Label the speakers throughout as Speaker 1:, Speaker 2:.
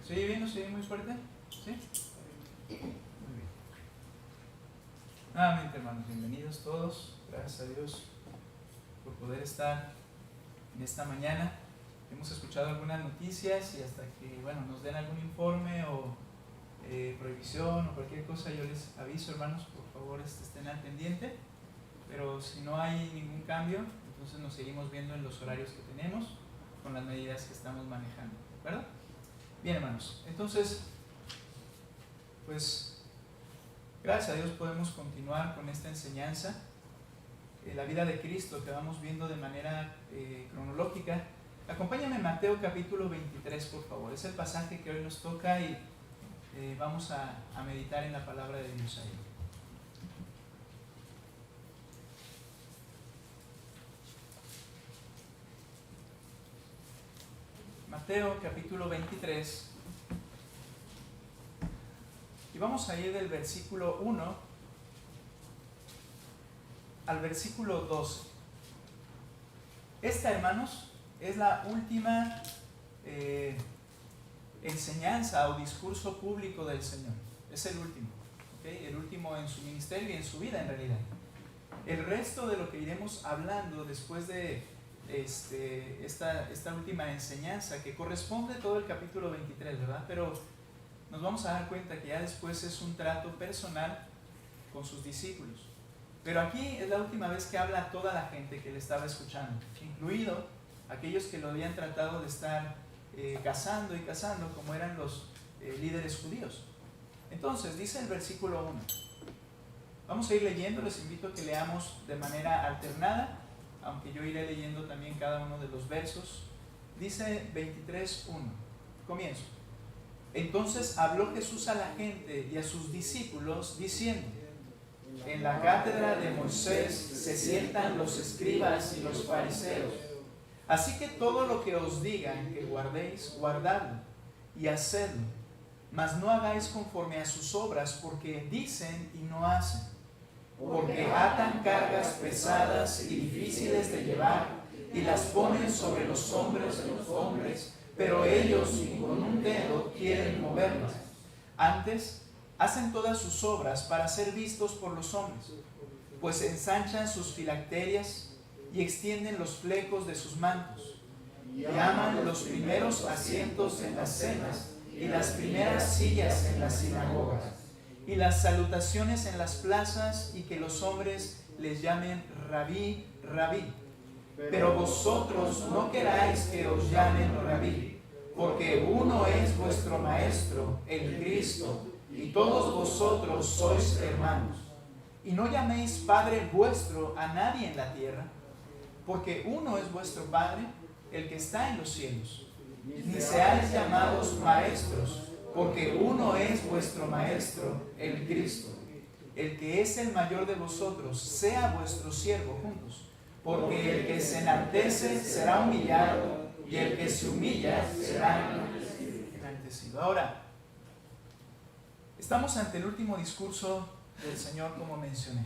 Speaker 1: ¿Se oye bien o se oye muy fuerte? ¿Sí? Muy bien. Nuevamente, hermanos, bienvenidos todos. Gracias a Dios por poder estar en esta mañana. Hemos escuchado algunas noticias y hasta que nos den algún informe o prohibición o cualquier cosa, yo les aviso, hermanos, por favor estén al pendiente. Pero si no hay ningún cambio, entonces nos seguimos viendo en los horarios que tenemos con las medidas que estamos manejando, ¿de acuerdo? Bien, hermanos, entonces, pues, gracias a Dios podemos continuar con esta enseñanza, la vida de Cristo que vamos viendo de manera cronológica. Acompáñame en Mateo capítulo 23, por favor. Es el pasaje que hoy nos toca y vamos a meditar en la palabra de Dios ahí. Mateo capítulo 23, y vamos a ir del versículo 1 al versículo 12. Esta, hermanos, es la última enseñanza o discurso público del Señor. Es el último, ¿okay? El último en su ministerio y en su vida, en realidad. El resto de lo que iremos hablando después de esta última enseñanza, que corresponde todo el capítulo 23, ¿verdad? Pero nos vamos a dar cuenta que ya después es un trato personal con sus discípulos. Pero aquí es la última vez que habla a toda la gente que le estaba escuchando, incluido aquellos que lo habían tratado de estar cazando y cazando, como eran los líderes judíos. Entonces, dice el versículo 1. Vamos a ir leyendo, les invito a que leamos de manera alternada, aunque yo iré leyendo también cada uno de los versos. Dice 23:1. Comienzo. Entonces habló Jesús a la gente y a sus discípulos diciendo: en la cátedra de Moisés se sientan los escribas y los fariseos. Así que todo lo que os digan que guardéis, guardadlo y hacedlo, mas no hagáis conforme a sus obras, porque dicen y no hacen. Porque atan cargas pesadas y difíciles de llevar y las ponen sobre los hombros de los hombres, pero ellos ni con un dedo quieren moverlas. Antes hacen todas sus obras para ser vistos por los hombres, pues ensanchan sus filacterias y extienden los flecos de sus mantos, y aman los primeros asientos en las cenas y las primeras sillas en las sinagogas, y las salutaciones en las plazas, y que los hombres les llamen Rabí, Rabí. Pero vosotros no queráis que os llamen Rabí, porque uno es vuestro Maestro, el Cristo, y todos vosotros sois hermanos. Y no llaméis Padre vuestro a nadie en la tierra, porque uno es vuestro Padre, el que está en los cielos. Ni seáis llamados maestros, porque uno es vuestro Maestro, el Cristo. El que es el mayor de vosotros, sea vuestro siervo juntos, porque el que se enaltece será humillado, y el que se humilla será enaltecido. Ahora, estamos ante el último discurso del Señor, como mencioné.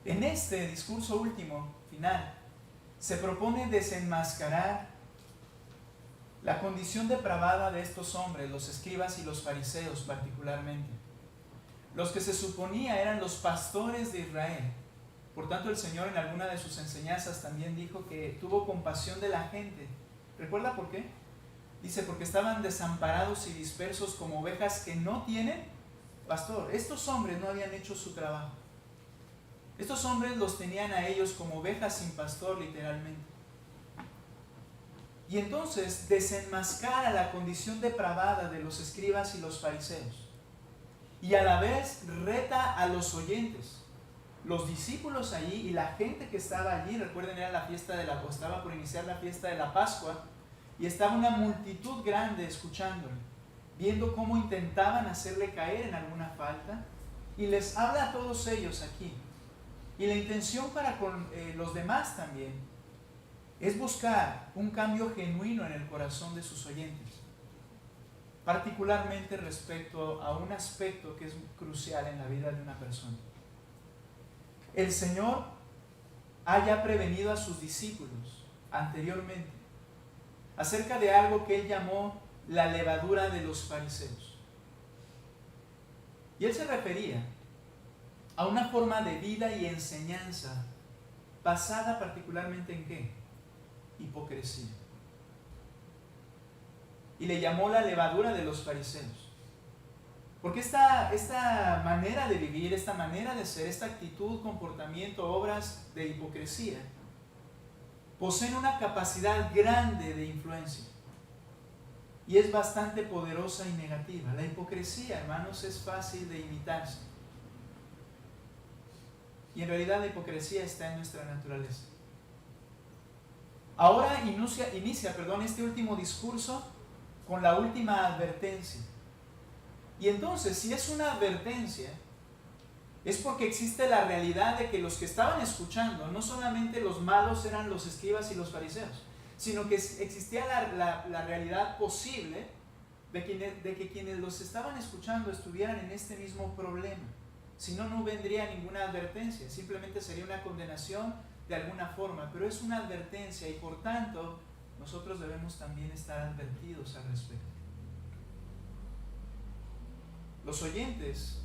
Speaker 1: En este discurso último, final, se propone desenmascarar la condición depravada de estos hombres, los escribas y los fariseos particularmente, los que se suponía eran los pastores de Israel. Por tanto, el Señor en alguna de sus enseñanzas también dijo que tuvo compasión de la gente. ¿Recuerda por qué? Dice, porque estaban desamparados y dispersos como ovejas que no tienen pastor. Estos hombres no habían hecho su trabajo. Estos hombres los tenían a ellos como ovejas sin pastor, literalmente. Y entonces desenmascara la condición depravada de los escribas y los fariseos. Y a la vez reta a los oyentes. Los discípulos allí y la gente que estaba allí, recuerden, era la fiesta estaba por iniciar la fiesta de la Pascua, y estaba una multitud grande escuchándole, viendo cómo intentaban hacerle caer en alguna falta, y les habla a todos ellos aquí. Y la intención para con los demás también es buscar un cambio genuino en el corazón de sus oyentes, particularmente respecto a un aspecto que es crucial en la vida de una persona. El Señor haya prevenido a sus discípulos anteriormente acerca de algo que Él llamó la levadura de los fariseos. Y él se refería a una forma de vida y enseñanza basada particularmente en ¿qué? Hipocresía. Y le llamó la levadura de los fariseos. Porque esta manera de vivir, esta manera de ser, esta actitud, comportamiento, obras de hipocresía, poseen una capacidad grande de influencia. Y es bastante poderosa y negativa. La hipocresía, hermanos, es fácil de imitarse. Y en realidad la hipocresía está en nuestra naturaleza. Ahora inicia este último discurso con la última advertencia. Y entonces, si es una advertencia, es porque existe la realidad de que los que estaban escuchando, no solamente los malos eran los escribas y los fariseos, sino que existía la realidad posible de que quienes los estaban escuchando estuvieran en este mismo problema. Si no, no vendría ninguna advertencia, simplemente sería una condenación de alguna forma, pero es una advertencia y por tanto nosotros debemos también estar advertidos al respecto. Los oyentes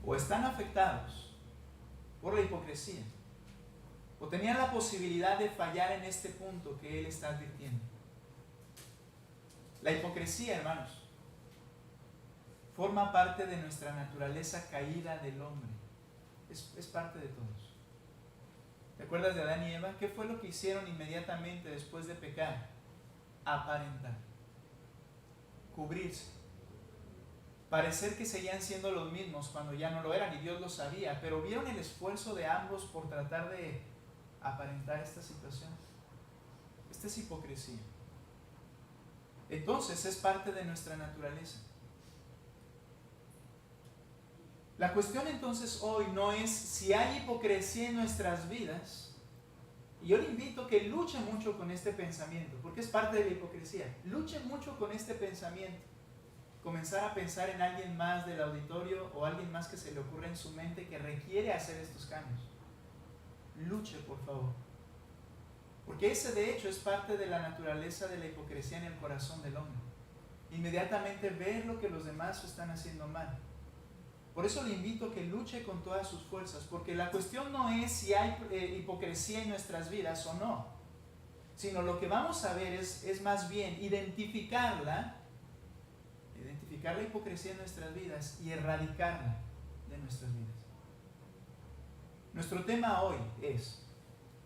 Speaker 1: o están afectados por la hipocresía o tenían la posibilidad de fallar en este punto que él está advirtiendo. La hipocresía, hermanos, forma parte de nuestra naturaleza caída del hombre. Es parte de todos. ¿Te acuerdas de Adán y Eva? ¿Qué fue lo que hicieron inmediatamente después de pecar? Aparentar, cubrirse, parecer que seguían siendo los mismos cuando ya no lo eran y Dios lo sabía, pero vieron el esfuerzo de ambos por tratar de aparentar esta situación. Esta es hipocresía. Entonces es parte de nuestra naturaleza. La cuestión entonces hoy no es si hay hipocresía en nuestras vidas, y yo le invito a que luche mucho con este pensamiento, porque es parte de la hipocresía. Luche mucho con este pensamiento. Comenzar a pensar en alguien más del auditorio o alguien más que se le ocurre en su mente que requiere hacer estos cambios. Luche, por favor. Porque ese de hecho es parte de la naturaleza de la hipocresía en el corazón del hombre. Inmediatamente ver lo que los demás están haciendo mal. Por eso le invito a que luche con todas sus fuerzas, porque la cuestión no es si hay hipocresía en nuestras vidas o no, sino lo que vamos a ver es más bien identificar la hipocresía en nuestras vidas y erradicarla de nuestras vidas. Nuestro tema hoy es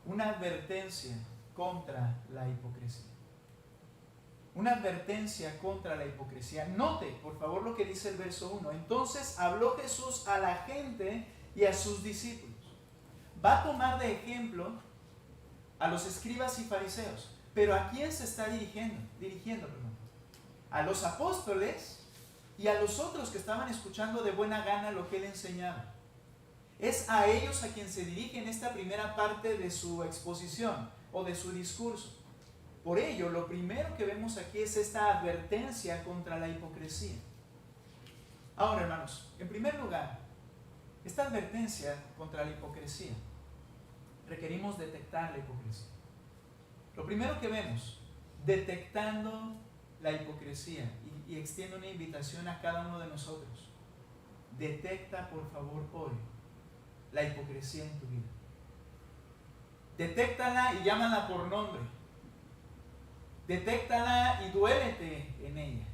Speaker 1: una advertencia contra la hipocresía. Una advertencia contra la hipocresía. Note, por favor, lo que dice el verso 1. Entonces habló Jesús a la gente y a sus discípulos. Va a tomar de ejemplo a los escribas y fariseos. Pero ¿a quién se está dirigiendo? A los apóstoles y a los otros que estaban escuchando de buena gana lo que él enseñaba. Es a ellos a quien se dirige en esta primera parte de su exposición o de su discurso. Por ello, lo primero que vemos aquí es esta advertencia contra la hipocresía. Ahora, hermanos, en primer lugar, esta advertencia contra la hipocresía, requerimos detectar la hipocresía. Lo primero que vemos, detectando la hipocresía, y extiendo una invitación a cada uno de nosotros. Detecta, por favor, hoy la hipocresía en tu vida. Detéctala y llámala por nombre. Detéctala y duélete en ella.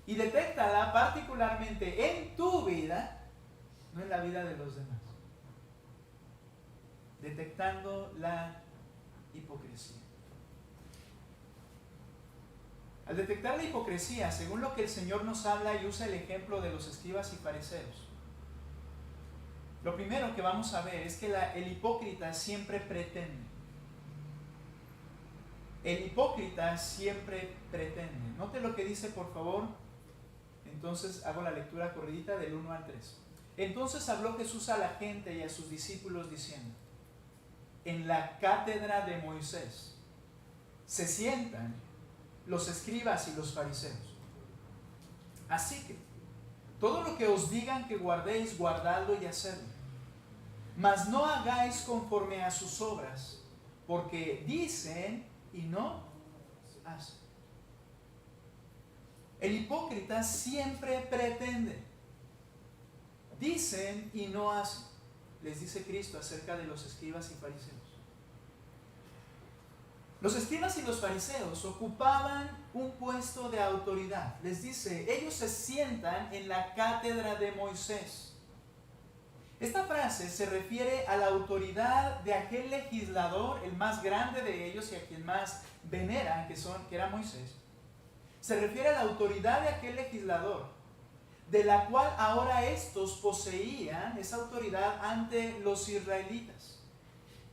Speaker 1: Y detéctala particularmente en tu vida, no en la vida de los demás. Detectando la hipocresía. Al detectar la hipocresía, según lo que el Señor nos habla y usa el ejemplo de los escribas y fariseos, lo primero que vamos a ver es que el hipócrita siempre pretende. El hipócrita siempre pretende. Note lo que dice, por favor. Entonces hago la lectura corridita del 1 al 3. Entonces habló Jesús a la gente y a sus discípulos diciendo: en la cátedra de Moisés se sientan los escribas y los fariseos. Así que todo lo que os digan que guardéis, guardadlo y hacedlo. Mas no hagáis conforme a sus obras, porque dicen y no hacen. El hipócrita siempre pretende. Dicen y no hacen, les dice Cristo acerca de los escribas y fariseos. Los escribas y los fariseos ocupaban un puesto de autoridad. Les dice, ellos se sientan en la cátedra de Moisés. Esta frase se refiere a la autoridad de aquel legislador, el más grande de ellos y a quien más veneran, que era Moisés. Se refiere a la autoridad de aquel legislador, de la cual ahora estos poseían esa autoridad ante los israelitas.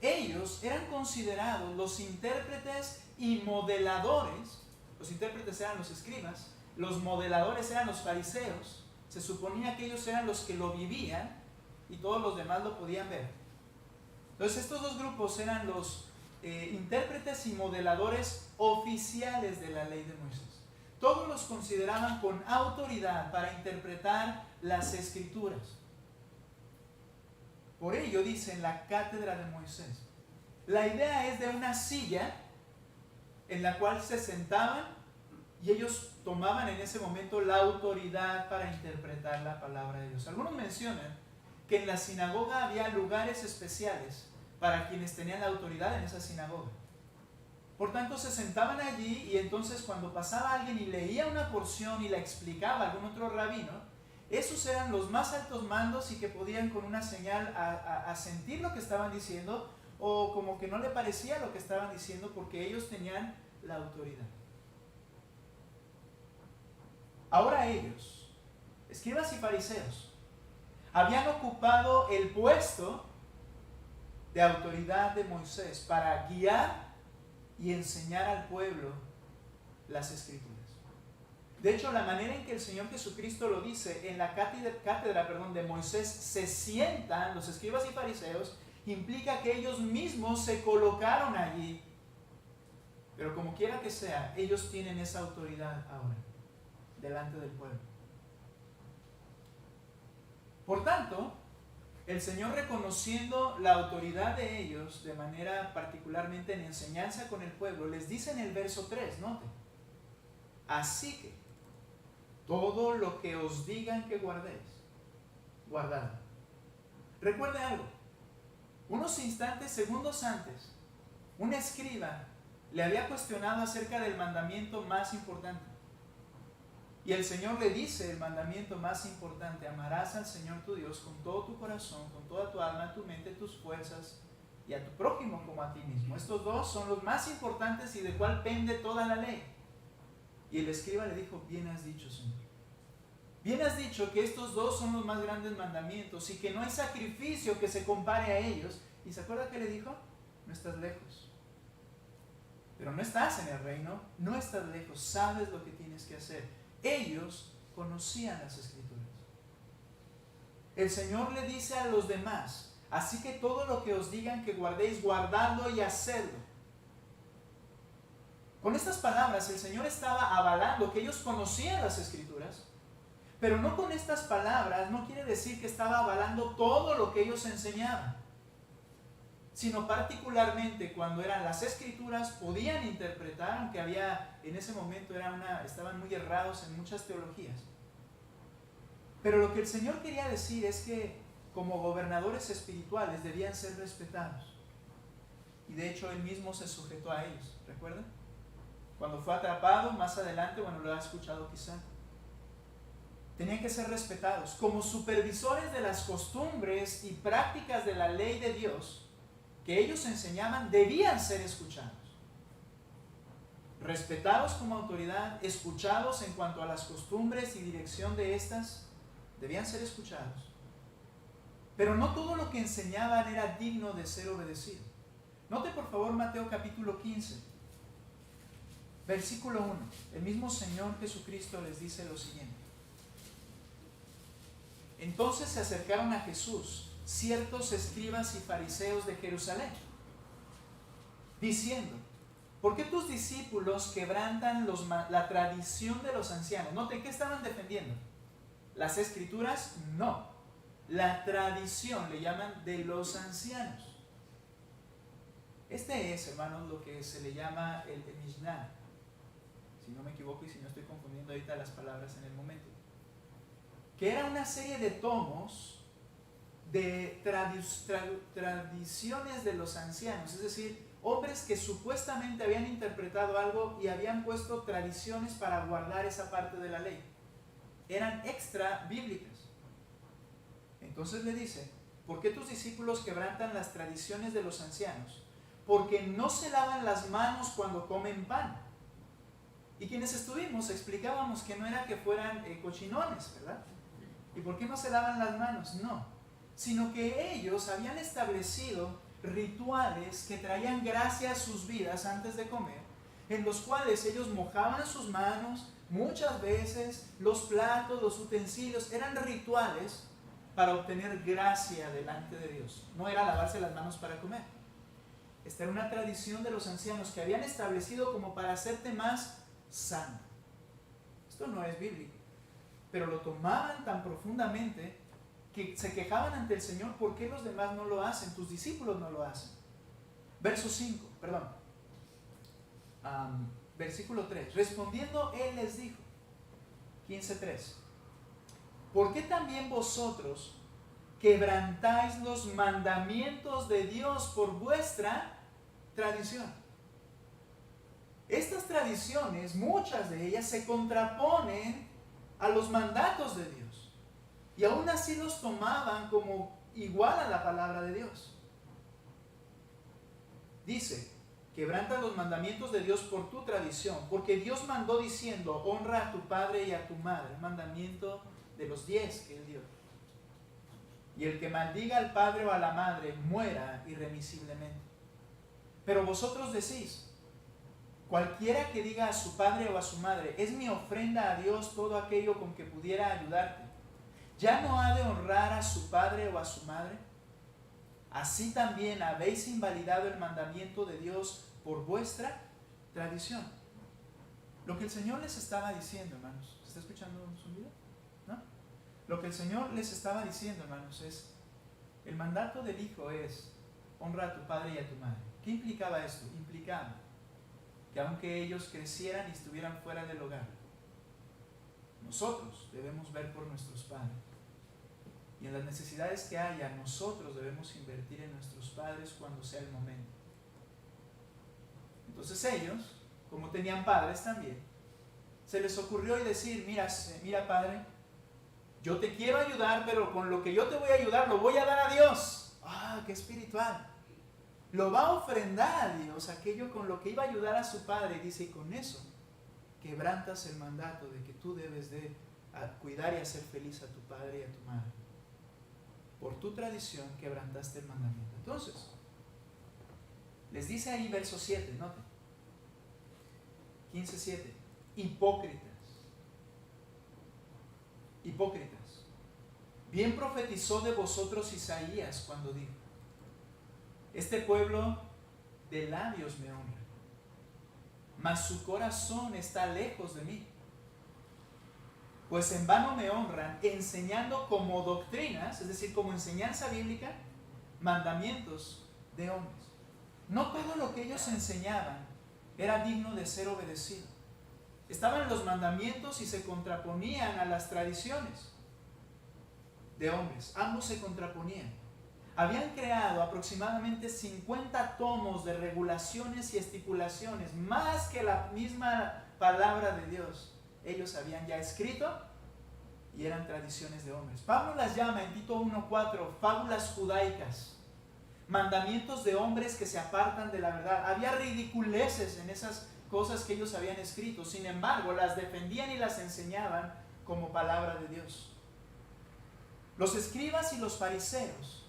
Speaker 1: Ellos eran considerados los intérpretes y modeladores. Los intérpretes eran los escribas, los modeladores eran los fariseos. Se suponía que ellos eran los que lo vivían y todos los demás lo podían ver. Entonces estos dos grupos eran los intérpretes y modeladores oficiales de la ley de Moisés. Todos los consideraban con autoridad para interpretar las escrituras. Por ello dice en la cátedra de Moisés. La idea es de una silla en la cual se sentaban y ellos tomaban en ese momento la autoridad para interpretar la palabra de Dios. Algunos mencionan que en la sinagoga había lugares especiales para quienes tenían la autoridad en esa sinagoga. Por tanto, se sentaban allí y entonces cuando pasaba alguien y leía una porción y la explicaba a algún otro rabino, esos eran los más altos mandos y que podían con una señal a sentir lo que estaban diciendo o como que no le parecía lo que estaban diciendo porque ellos tenían la autoridad. Ahora ellos, escribas y fariseos, habían ocupado el puesto de autoridad de Moisés para guiar y enseñar al pueblo las escrituras. De hecho, la manera en que el Señor Jesucristo lo dice, en la cátedra de Moisés se sientan los escribas y fariseos, implica que ellos mismos se colocaron allí. Pero como quiera que sea, ellos tienen esa autoridad ahora, delante del pueblo. Por tanto, el Señor, reconociendo la autoridad de ellos de manera particularmente en enseñanza con el pueblo, les dice en el verso 3, note, así que todo lo que os digan que guardéis, guardadlo. Recuerde algo, unos instantes, segundos antes, un escriba le había cuestionado acerca del mandamiento más importante. Y el Señor le dice el mandamiento más importante: amarás al Señor tu Dios con todo tu corazón, con toda tu alma, tu mente, tus fuerzas, y a tu prójimo como a ti mismo. Estos dos son los más importantes y de cuál pende toda la ley. Y el escriba le dijo: bien has dicho, Señor. Bien has dicho que estos dos son los más grandes mandamientos y que no hay sacrificio que se compare a ellos. ¿Y se acuerda que le dijo? No estás lejos. Pero no estás en el reino, no estás lejos, sabes lo que tienes que hacer. Ellos conocían las escrituras. El Señor le dice a los demás: así que todo lo que os digan que guardéis, guardadlo y hacedlo. Con estas palabras el Señor estaba avalando que ellos conocían las escrituras, pero no con estas palabras no quiere decir que estaba avalando todo lo que ellos enseñaban, sino particularmente cuando eran las escrituras, podían interpretar, aunque había en ese momento estaban muy errados en muchas teologías. Pero lo que el Señor quería decir es que como gobernadores espirituales debían ser respetados. Y de hecho Él mismo se sujetó a ellos, ¿recuerdan? Cuando fue atrapado, más adelante, bueno, lo ha escuchado quizá. Tenían que ser respetados. Como supervisores de las costumbres y prácticas de la ley de Dios que ellos enseñaban, debían ser escuchados. Respetados como autoridad, escuchados en cuanto a las costumbres y dirección de estas, debían ser escuchados. Pero no todo lo que enseñaban era digno de ser obedecido. Note por favor Mateo capítulo 15, versículo 1. El mismo Señor Jesucristo les dice lo siguiente: entonces se acercaron a Jesús ciertos escribas y fariseos de Jerusalén, diciendo: ¿por qué tus discípulos quebrantan la tradición de los ancianos? Noten, ¿qué estaban defendiendo? ¿Las escrituras? No. La tradición, le llaman, de los ancianos. Este es, hermanos, lo que se le llama el Mishnah. si no me equivoco y si no estoy confundiendo ahorita las palabras en el momento, que era una serie de tomos de tradiciones de los ancianos, es decir, hombres que supuestamente habían interpretado algo y habían puesto tradiciones para guardar esa parte de la ley. Eran extra bíblicas. Entonces le dice, ¿por qué tus discípulos quebrantan las tradiciones de los ancianos? Porque no se lavan las manos cuando comen pan. Y quienes estuvimos explicábamos que no era que fueran cochinones, ¿verdad? ¿Y por qué no se lavan las manos? No, sino que ellos habían establecido rituales que traían gracia a sus vidas antes de comer, en los cuales ellos mojaban sus manos muchas veces, los platos, los utensilios, eran rituales para obtener gracia delante de Dios. No era lavarse las manos para comer. Esta era una tradición de los ancianos que habían establecido como para hacerte más sano. Esto no es bíblico, pero lo tomaban tan profundamente que se quejaban ante el Señor. ¿Por qué los demás no lo hacen? Tus discípulos no lo hacen. Versículo 3. Respondiendo él les dijo, 15:3, ¿por qué también vosotros quebrantáis los mandamientos de Dios por vuestra tradición? Estas tradiciones, muchas de ellas, se contraponen a los mandatos de Dios. Y aún así los tomaban como igual a la palabra de Dios. Dice, quebranta los mandamientos de Dios por tu tradición, porque Dios mandó diciendo, honra a tu padre y a tu madre, el mandamiento de los 10 que Él dio. Y el que maldiga al padre o a la madre, muera irremisiblemente. Pero vosotros decís, cualquiera que diga a su padre o a su madre, es mi ofrenda a Dios todo aquello con que pudiera ayudarte, ¿ya no ha de honrar a su padre o a su madre? Así también habéis invalidado el mandamiento de Dios por vuestra tradición. Lo que el Señor les estaba diciendo, hermanos, ¿se está escuchando un sonido? ¿No? Lo que el Señor les estaba diciendo, hermanos, es, el mandato del Hijo es, honra a tu padre y a tu madre. ¿Qué implicaba esto? Implicaba que aunque ellos crecieran y estuvieran fuera del hogar, nosotros debemos ver por nuestros padres. Y en las necesidades que haya, nosotros debemos invertir en nuestros padres cuando sea el momento. Entonces ellos, como tenían padres también, se les ocurrió decir, mira padre, yo te quiero ayudar, pero con lo que yo te voy a ayudar, lo voy a dar a Dios. ¡Ah, qué espiritual! Lo va a ofrendar a Dios, aquello con lo que iba a ayudar a su padre. Dice, y con eso quebrantas el mandato de que tú debes de cuidar y hacer feliz a tu padre y a tu madre. Por tu tradición quebrantaste el mandamiento. Entonces, les dice ahí verso 7, noten, 15:7, hipócritas, bien profetizó de vosotros Isaías cuando dijo, este pueblo de labios me honra, mas su corazón está lejos de mí. Pues en vano me honran, enseñando como doctrinas, es decir, como enseñanza bíblica, mandamientos de hombres. No todo lo que ellos enseñaban era digno de ser obedecido. Estaban los mandamientos y se contraponían a las tradiciones de hombres. Ambos se contraponían. Habían creado aproximadamente 50 tomos de regulaciones y estipulaciones, más que la misma palabra de Dios. Ellos habían ya escrito y eran tradiciones de hombres. Pablo las llama en Tito 1:4 fábulas judaicas, mandamientos de hombres que se apartan de la verdad. Había ridiculeces en esas cosas que ellos habían escrito, sin embargo las defendían y las enseñaban como palabra de Dios. Los escribas y los fariseos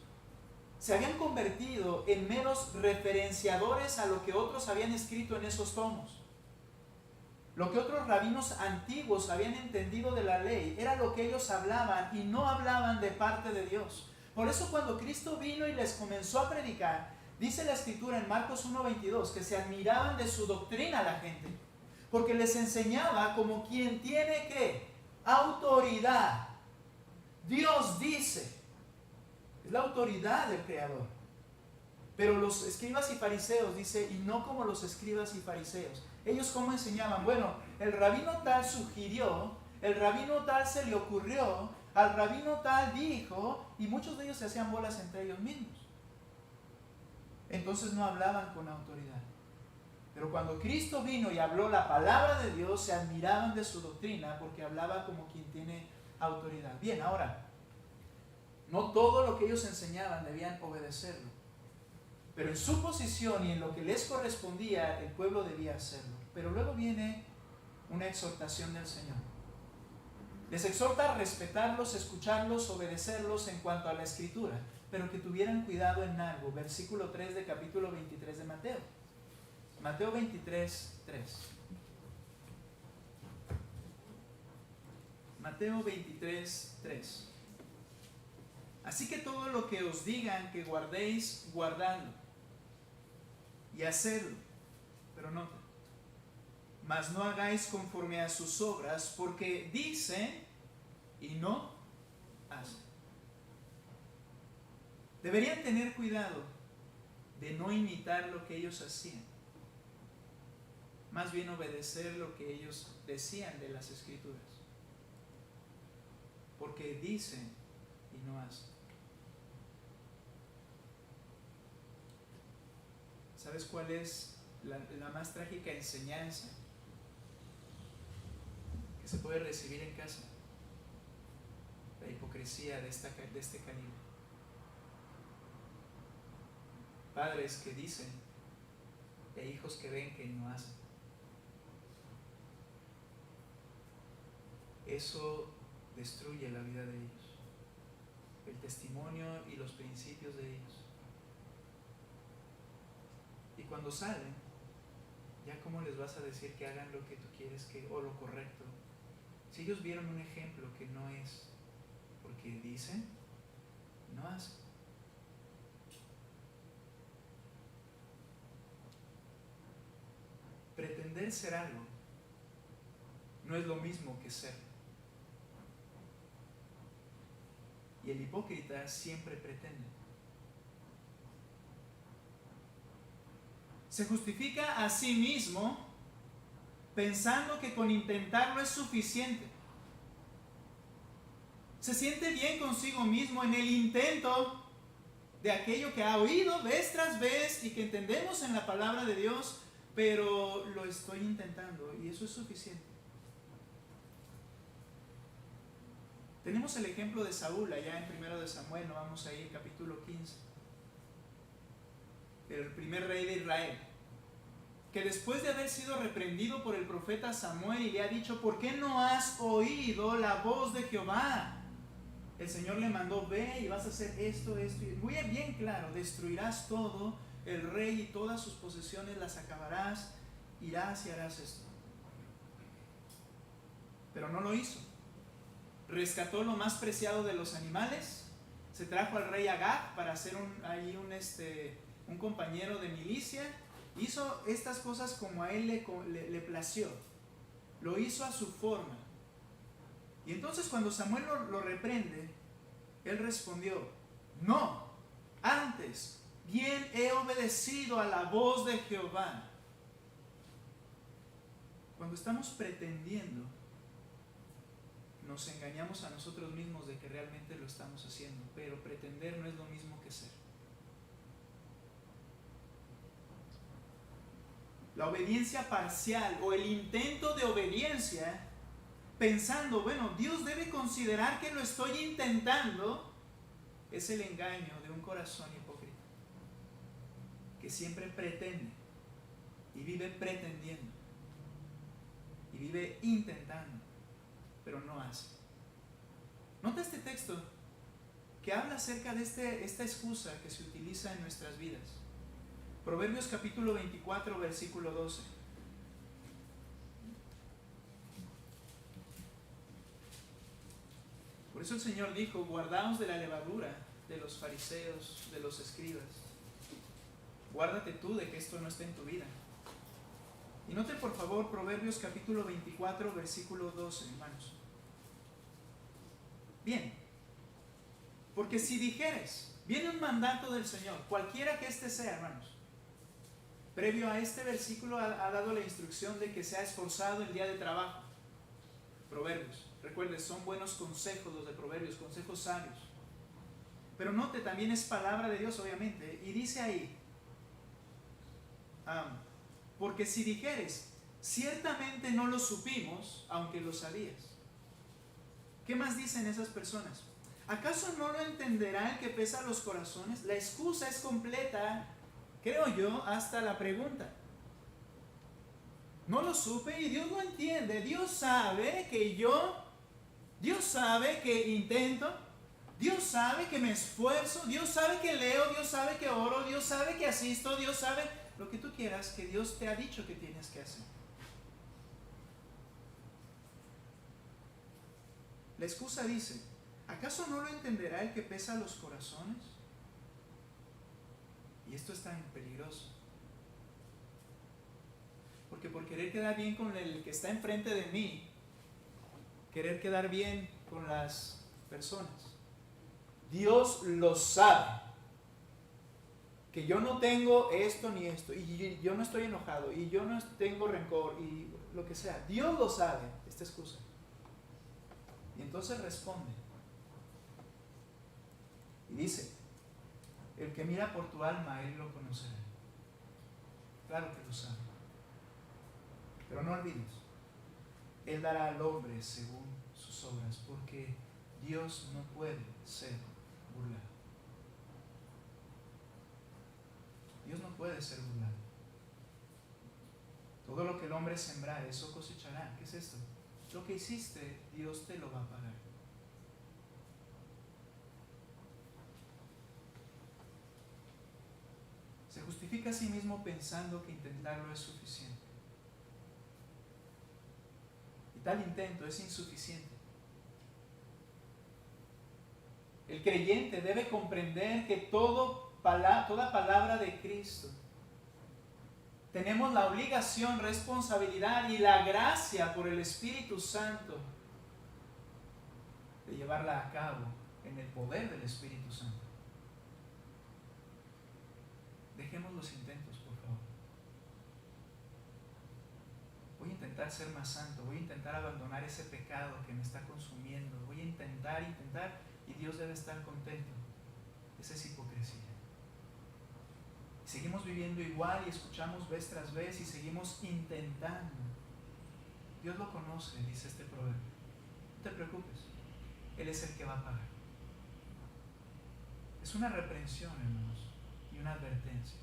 Speaker 1: se habían convertido en meros referenciadores a lo que otros habían escrito en esos tomos. Lo que otros rabinos antiguos habían entendido de la ley era lo que ellos hablaban y no hablaban de parte de Dios. Por eso cuando Cristo vino y les comenzó a predicar, dice la Escritura en Marcos 1:22 que se admiraban de su doctrina la gente, porque les enseñaba como quien tiene ¿qué? Autoridad. Dios dice, es la autoridad del Creador. Pero los escribas y fariseos, dice, y no como los escribas y fariseos. Ellos cómo enseñaban, bueno, el rabino tal sugirió, el rabino tal se le ocurrió, al rabino tal dijo, y muchos de ellos se hacían bolas entre ellos mismos. Entonces no hablaban con autoridad. Pero cuando Cristo vino y habló la palabra de Dios, se admiraban de su doctrina porque hablaba como quien tiene autoridad. Bien, ahora, no todo lo que ellos enseñaban debían obedecerlo, pero en su posición y en lo que les correspondía, el pueblo debía hacerlo. Pero luego viene una exhortación del Señor. Les exhorta a respetarlos, escucharlos, obedecerlos en cuanto a la Escritura, pero que tuvieran cuidado en algo. Versículo 3 de capítulo 23 de Mateo. Mateo 23, 3. Mateo 23, 3. Así que todo lo que os digan que guardéis, guardadlo y hacedlo. Pero nota, mas no hagáis conforme a sus obras, porque dicen y no hacen. Deberían tener cuidado de no imitar lo que ellos hacían, más bien obedecer lo que ellos decían de las Escrituras, porque dicen y no hacen. ¿Sabes cuál es la más trágica enseñanza que se puede recibir en casa? La hipocresía de este calibre. Padres que dicen e hijos que ven que no hacen. Eso destruye la vida de ellos, el testimonio y los principios de ellos. Y cuando salen, ya cómo les vas a decir que hagan lo que tú quieres o lo correcto, si ellos vieron un ejemplo que no es, porque dicen, no hacen. Pretender ser algo no es lo mismo que ser. Y el hipócrita siempre pretende. Se justifica a sí mismo pensando que con intentarlo es suficiente. Se siente bien consigo mismo en el intento de aquello que ha oído vez tras vez y que entendemos en la palabra de Dios, pero lo estoy intentando y eso es suficiente. Tenemos el ejemplo de Saúl allá en 1 de Samuel, no vamos a ir, capítulo 15. El primer rey de Israel, que después de haber sido reprendido por el profeta Samuel y le ha dicho, ¿por qué no has oído la voz de Jehová? El Señor le mandó, ve y vas a hacer esto, esto, y muy bien claro, destruirás todo, el rey y todas sus posesiones las acabarás, irás y harás esto. Pero no lo hizo. Rescató lo más preciado de los animales, se trajo al rey Agag para hacer un compañero de milicia, hizo estas cosas como a él le plació, lo hizo a su forma. Y entonces cuando Samuel lo reprende, él respondió, no, antes bien he obedecido a la voz de Jehová. Cuando estamos pretendiendo, nos engañamos a nosotros mismos de que realmente lo estamos haciendo, pero pretender no es lo mismo que ser. La obediencia parcial o el intento de obediencia, pensando, bueno, Dios debe considerar que lo estoy intentando, es el engaño de un corazón hipócrita, que siempre pretende y vive pretendiendo y vive intentando, pero no hace. Nota este texto que habla acerca de esta excusa que se utiliza en nuestras vidas. Proverbios capítulo 24, versículo 12. Por eso el Señor dijo, guardaos de la levadura de los fariseos, de los escribas. Guárdate tú de que esto no esté en tu vida. Y noten por favor Proverbios capítulo 24, versículo 12, hermanos. Bien, porque si dijeres, viene un mandato del Señor, cualquiera que éste sea, hermanos, Previo a este versículo ha dado la instrucción de que sea esforzado el día de trabajo. Proverbios. Recuerde, son buenos consejos los de Proverbios, consejos sabios. Pero note, también es palabra de Dios, obviamente. Y dice ahí, porque si dijeres, ciertamente no lo supimos, aunque lo sabías. ¿Qué más dicen esas personas? ¿Acaso no lo entenderá el que pesa los corazones? La excusa es completa, creo yo, hasta la pregunta. No lo supe y Dios lo entiende. Dios sabe que intento, Dios sabe que me esfuerzo, Dios sabe que leo, Dios sabe que oro, Dios sabe que asisto, Dios sabe lo que tú quieras que Dios te ha dicho que tienes que hacer. La excusa dice, ¿acaso no lo entenderá el que pesa los corazones? Y esto es tan peligroso. Porque por querer quedar bien con el que está enfrente de mí, querer quedar bien con las personas, Dios lo sabe. Que yo no tengo esto ni esto, y yo no estoy enojado, y yo no tengo rencor, y lo que sea. Dios lo sabe, esta excusa. Y entonces responde. Y dice, el que mira por tu alma, él lo conocerá. Claro que lo sabe. Pero no olvides, él dará al hombre según sus obras, porque Dios no puede ser burlado. Dios no puede ser burlado. Todo lo que el hombre sembrar, eso cosechará. ¿Qué es esto? Lo que hiciste, Dios te lo va a pagar. Se justifica a sí mismo pensando que intentarlo es suficiente. Y tal intento es insuficiente. El creyente debe comprender que toda palabra de Cristo, tenemos la obligación, responsabilidad y la gracia por el Espíritu Santo de llevarla a cabo en el poder del Espíritu Santo. Dejemos los intentos, por favor. Voy a intentar ser más santo, voy a intentar abandonar ese pecado que me está consumiendo, voy a intentar, y Dios debe estar contento. Esa es hipocresía. Seguimos viviendo igual y escuchamos vez tras vez y seguimos intentando. Dios lo conoce, dice este proverbio. No te preocupes, Él es el que va a pagar. Es una reprensión, hermanos, y una advertencia.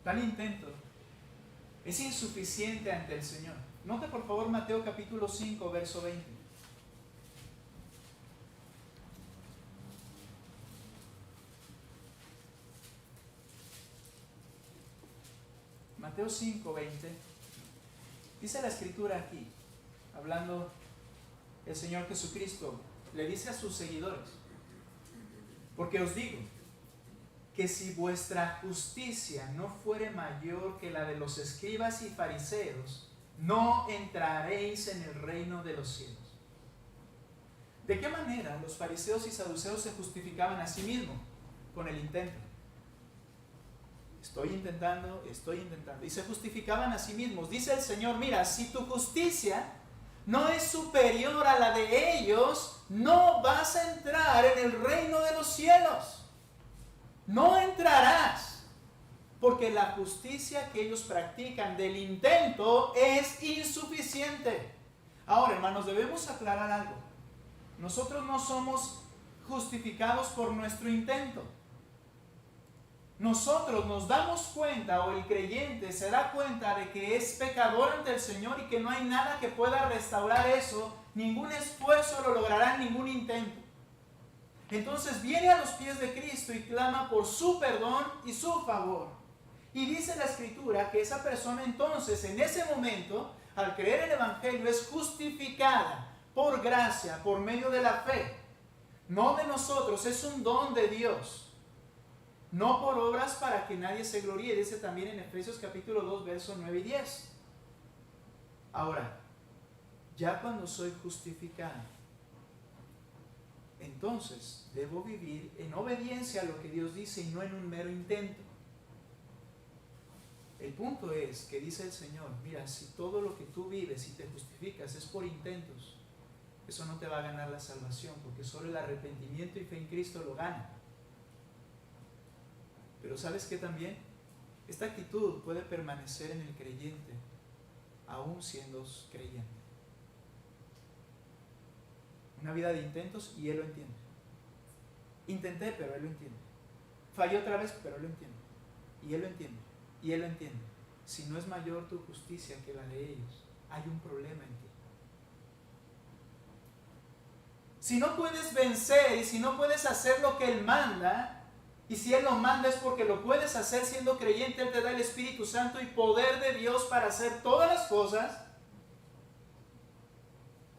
Speaker 1: Tal intento es insuficiente ante el Señor. Note por favor Mateo capítulo 5, verso 20. Mateo 5, 20. Dice la Escritura aquí, hablando el Señor Jesucristo, le dice a sus seguidores, porque os digo, que si vuestra justicia no fuere mayor que la de los escribas y fariseos, no entraréis en el reino de los cielos. ¿De qué manera los fariseos y saduceos se justificaban a sí mismos? Con el intento. Estoy intentando, y se justificaban a sí mismos. Dice el Señor, mira, si tu justicia no es superior a la de ellos, no vas a entrar en el reino de los cielos. No entrarás, porque la justicia que ellos practican del intento es insuficiente. Ahora, hermanos, debemos aclarar algo. Nosotros no somos justificados por nuestro intento. Nosotros nos damos cuenta, o el creyente se da cuenta de que es pecador ante el Señor y que no hay nada que pueda restaurar eso. Ningún esfuerzo lo logrará, ningún intento. Entonces viene a los pies de Cristo y clama por su perdón y su favor. Y dice la Escritura que esa persona entonces, en ese momento, al creer el Evangelio, es justificada por gracia, por medio de la fe. No de nosotros, es un don de Dios. No por obras para que nadie se gloríe, dice también en Efesios capítulo 2, versos 9 y 10. Ahora, ya cuando soy justificado, entonces debo vivir en obediencia a lo que Dios dice y no en un mero intento. El punto es que dice el Señor, mira, si todo lo que tú vives y te justificas es por intentos, eso no te va a ganar la salvación, porque solo el arrepentimiento y fe en Cristo lo gana. Pero ¿sabes qué también? Esta actitud puede permanecer en el creyente, aún siendo creyente. Una vida de intentos y él lo entiende. Intenté, pero él lo entiende. Fallé otra vez, pero él lo entiende. Y él lo entiende. Y él lo entiende. Si no es mayor tu justicia que la de ellos, hay un problema en ti. Si no puedes vencer y si no puedes hacer lo que Él manda, y si Él lo manda es porque lo puedes hacer siendo creyente, Él te da el Espíritu Santo y poder de Dios para hacer todas las cosas.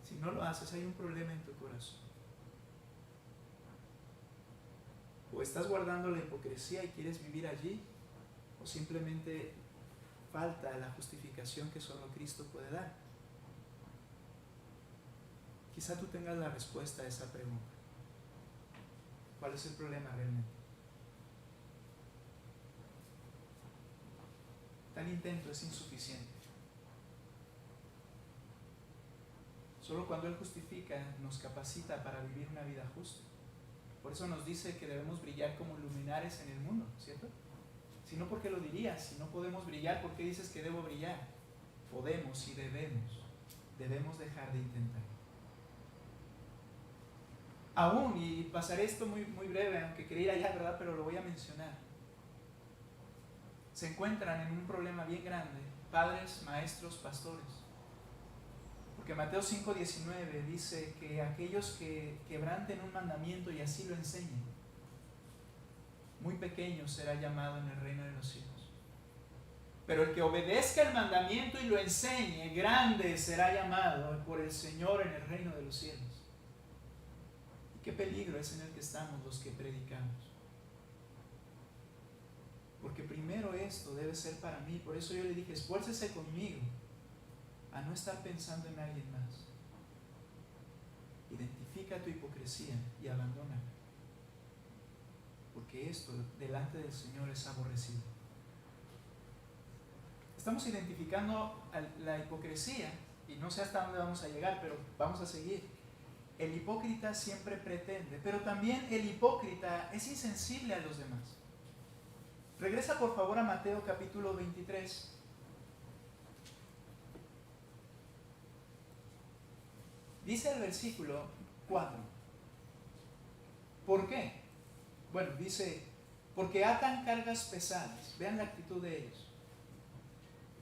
Speaker 1: Si no lo haces, hay un problema en tu corazón. O estás guardando la hipocresía y quieres vivir allí, o simplemente falta la justificación que solo Cristo puede dar. Quizá tú tengas la respuesta a esa pregunta. ¿Cuál es el problema realmente? Tal intento es insuficiente. Solo cuando Él justifica nos capacita para vivir una vida justa. Por eso nos dice que debemos brillar como luminares en el mundo, ¿cierto? Si no, ¿por qué lo dirías? Si no podemos brillar, ¿por qué dices que debo brillar? Podemos y debemos. Debemos dejar de intentar. Aún, y pasaré esto muy breve, aunque quería ir allá, ¿verdad? Pero lo voy a mencionar. Se encuentran en un problema bien grande, padres, maestros, pastores. Porque Mateo 5:19 dice que aquellos que quebranten un mandamiento y así lo enseñen, muy pequeño será llamado en el reino de los cielos. Pero el que obedezca el mandamiento y lo enseñe, grande será llamado por el Señor en el reino de los cielos. ¿Qué peligro es en el que estamos los que predicamos? Porque primero esto debe ser para mí. Por eso yo le dije, esfuércese conmigo a no estar pensando en alguien más. Identifica tu hipocresía y abandónala. Porque esto delante del Señor es aborrecido. Estamos identificando la hipocresía y no sé hasta dónde vamos a llegar, pero vamos a seguir. El hipócrita siempre pretende, pero también el hipócrita es insensible a los demás. Regresa por favor a Mateo capítulo 23. Dice el versículo 4. ¿Por qué? Bueno, dice, porque atan cargas pesadas. Vean la actitud de ellos,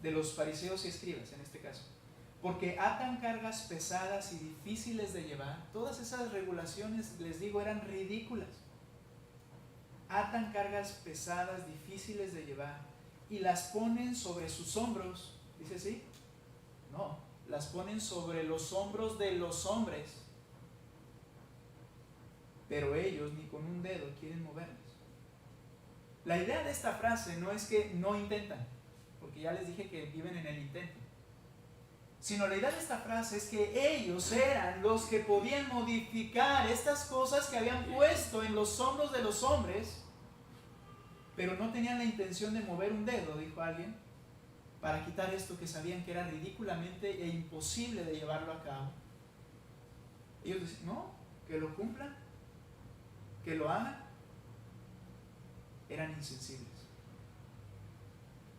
Speaker 1: de los fariseos y escribas en este caso. Porque atan cargas pesadas y difíciles de llevar. Todas esas regulaciones, les digo, eran ridículas. Atan cargas pesadas, difíciles de llevar, y las ponen sobre sus hombros. ¿Dice así? No, las ponen sobre los hombros de los hombres. Pero ellos ni con un dedo quieren moverlos. La idea de esta frase no es que no intentan, porque ya les dije que viven en el intento. Sino la idea de esta frase es que ellos eran los que podían modificar estas cosas que habían puesto en los hombros de los hombres, pero no tenían la intención de mover un dedo, dijo alguien, para quitar esto que sabían que era ridículamente e imposible de llevarlo a cabo. Ellos decían, no, que lo cumplan, que lo hagan. Eran insensibles.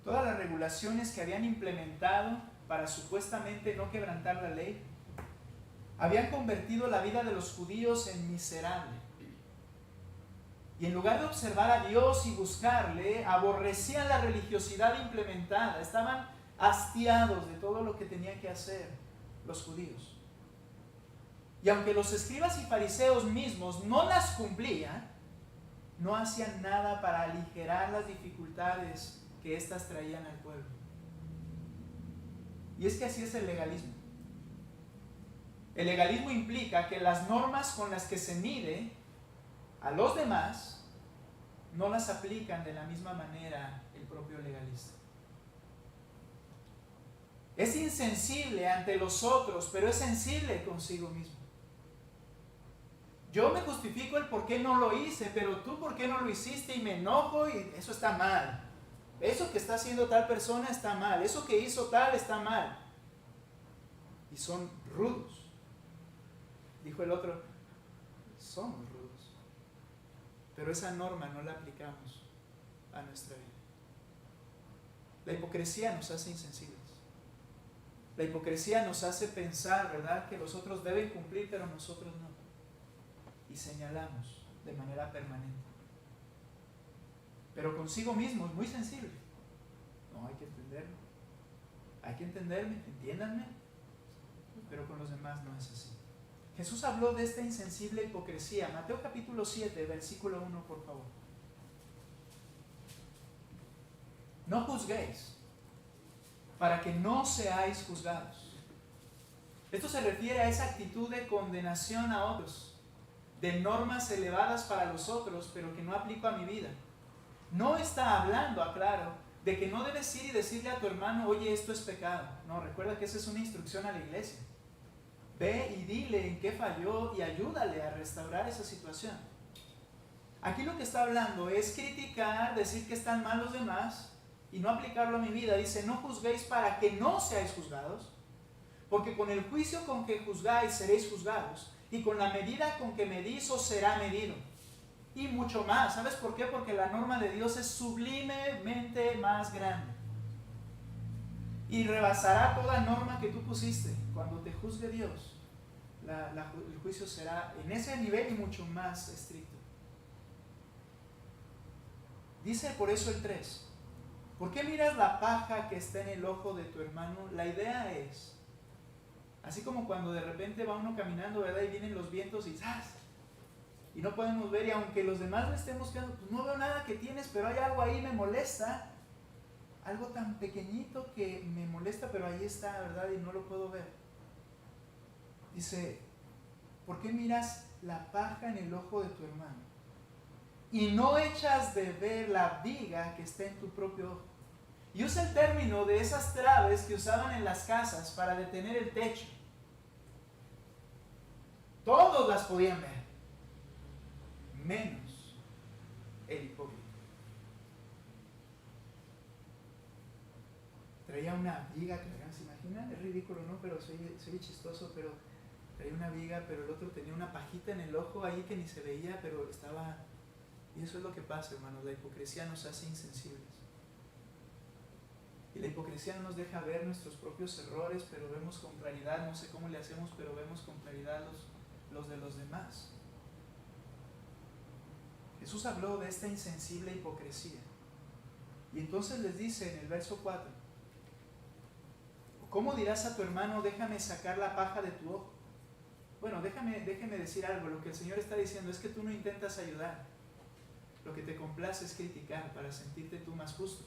Speaker 1: Todas las regulaciones que habían implementado para supuestamente no quebrantar la ley, habían convertido la vida de los judíos en miserable. Y en lugar de observar a Dios y buscarle, aborrecían la religiosidad implementada. Estaban hastiados de todo lo que tenían que hacer los judíos. Y aunque los escribas y fariseos mismos no las cumplían, no hacían nada para aligerar las dificultades que éstas traían al pueblo. Y es que así es el legalismo. El legalismo implica que las normas con las que se mide a los demás no las aplican de la misma manera el propio legalista. Es insensible ante los otros, pero es sensible consigo mismo. Yo me justifico el por qué no lo hice, pero tú por qué no lo hiciste y me enojo y eso está mal. Eso que está haciendo tal persona está mal. Eso que hizo tal está mal. Y son rudos. Dijo el otro, somos rudos. Pero esa norma no la aplicamos a nuestra vida. La hipocresía nos hace insensibles. La hipocresía nos hace pensar, ¿verdad?, que los otros deben cumplir, pero nosotros no. Y señalamos de manera permanente. Pero consigo mismo es muy sensible. No, hay que entenderlo. Hay que entenderme, entiéndanme. Pero con los demás no es así. Jesús habló de esta insensible hipocresía. Mateo capítulo 7, versículo 1, por favor. No juzguéis, para que no seáis juzgados. Esto se refiere a esa actitud de condenación a otros, de normas elevadas para los otros, pero que no aplico a mi vida. No está hablando, aclaro, de que no debes ir y decirle a tu hermano, oye, esto es pecado. No, recuerda que esa es una instrucción a la iglesia. Ve y dile en qué falló y ayúdale a restaurar esa situación. Aquí lo que está hablando es criticar, decir que están mal los demás y no aplicarlo a mi vida. Dice, no juzguéis para que no seáis juzgados, porque con el juicio con que juzgáis seréis juzgados, y con la medida con que medís os será medido. Y mucho más. ¿Sabes por qué? Porque la norma de Dios es sublimemente más grande. Y rebasará toda norma que tú pusiste. Cuando te juzgue Dios, el juicio será en ese nivel y mucho más estricto. Dice por eso el 3. ¿Por qué miras la paja que está en el ojo de tu hermano? La idea es, así como cuando de repente va uno caminando, ¿verdad?, y vienen los vientos y ¡zas!, y no podemos ver, y aunque los demás le estemos quedando, pues no veo nada que tienes, pero hay algo ahí, me molesta, algo tan pequeñito que me molesta, pero ahí está, ¿verdad?, y no lo puedo ver. Dice, ¿por qué miras la paja en el ojo de tu hermano y no echas de ver la viga que está en tu propio ojo? Y usa el término de esas traves que usaban en las casas para detener el techo. Todos las podían ver, menos el hipócrita. Traía una viga, ¿se imaginan? Es ridículo, ¿no? Pero soy chistoso, pero traía una viga, pero el otro tenía una pajita en el ojo ahí que ni se veía, pero estaba... Y eso es lo que pasa, hermanos, la hipocresía nos hace insensibles. Y la hipocresía no nos deja ver nuestros propios errores, pero vemos con claridad, no sé cómo le hacemos, pero vemos con claridad los de los demás. Jesús habló de esta insensible hipocresía. Y entonces les dice en el verso 4, ¿cómo dirás a tu hermano, déjame sacar la paja de tu ojo? Bueno, déjeme decir algo. Lo que el Señor está diciendo es que tú no intentas ayudar. Lo que te complace es criticar para sentirte tú más justo.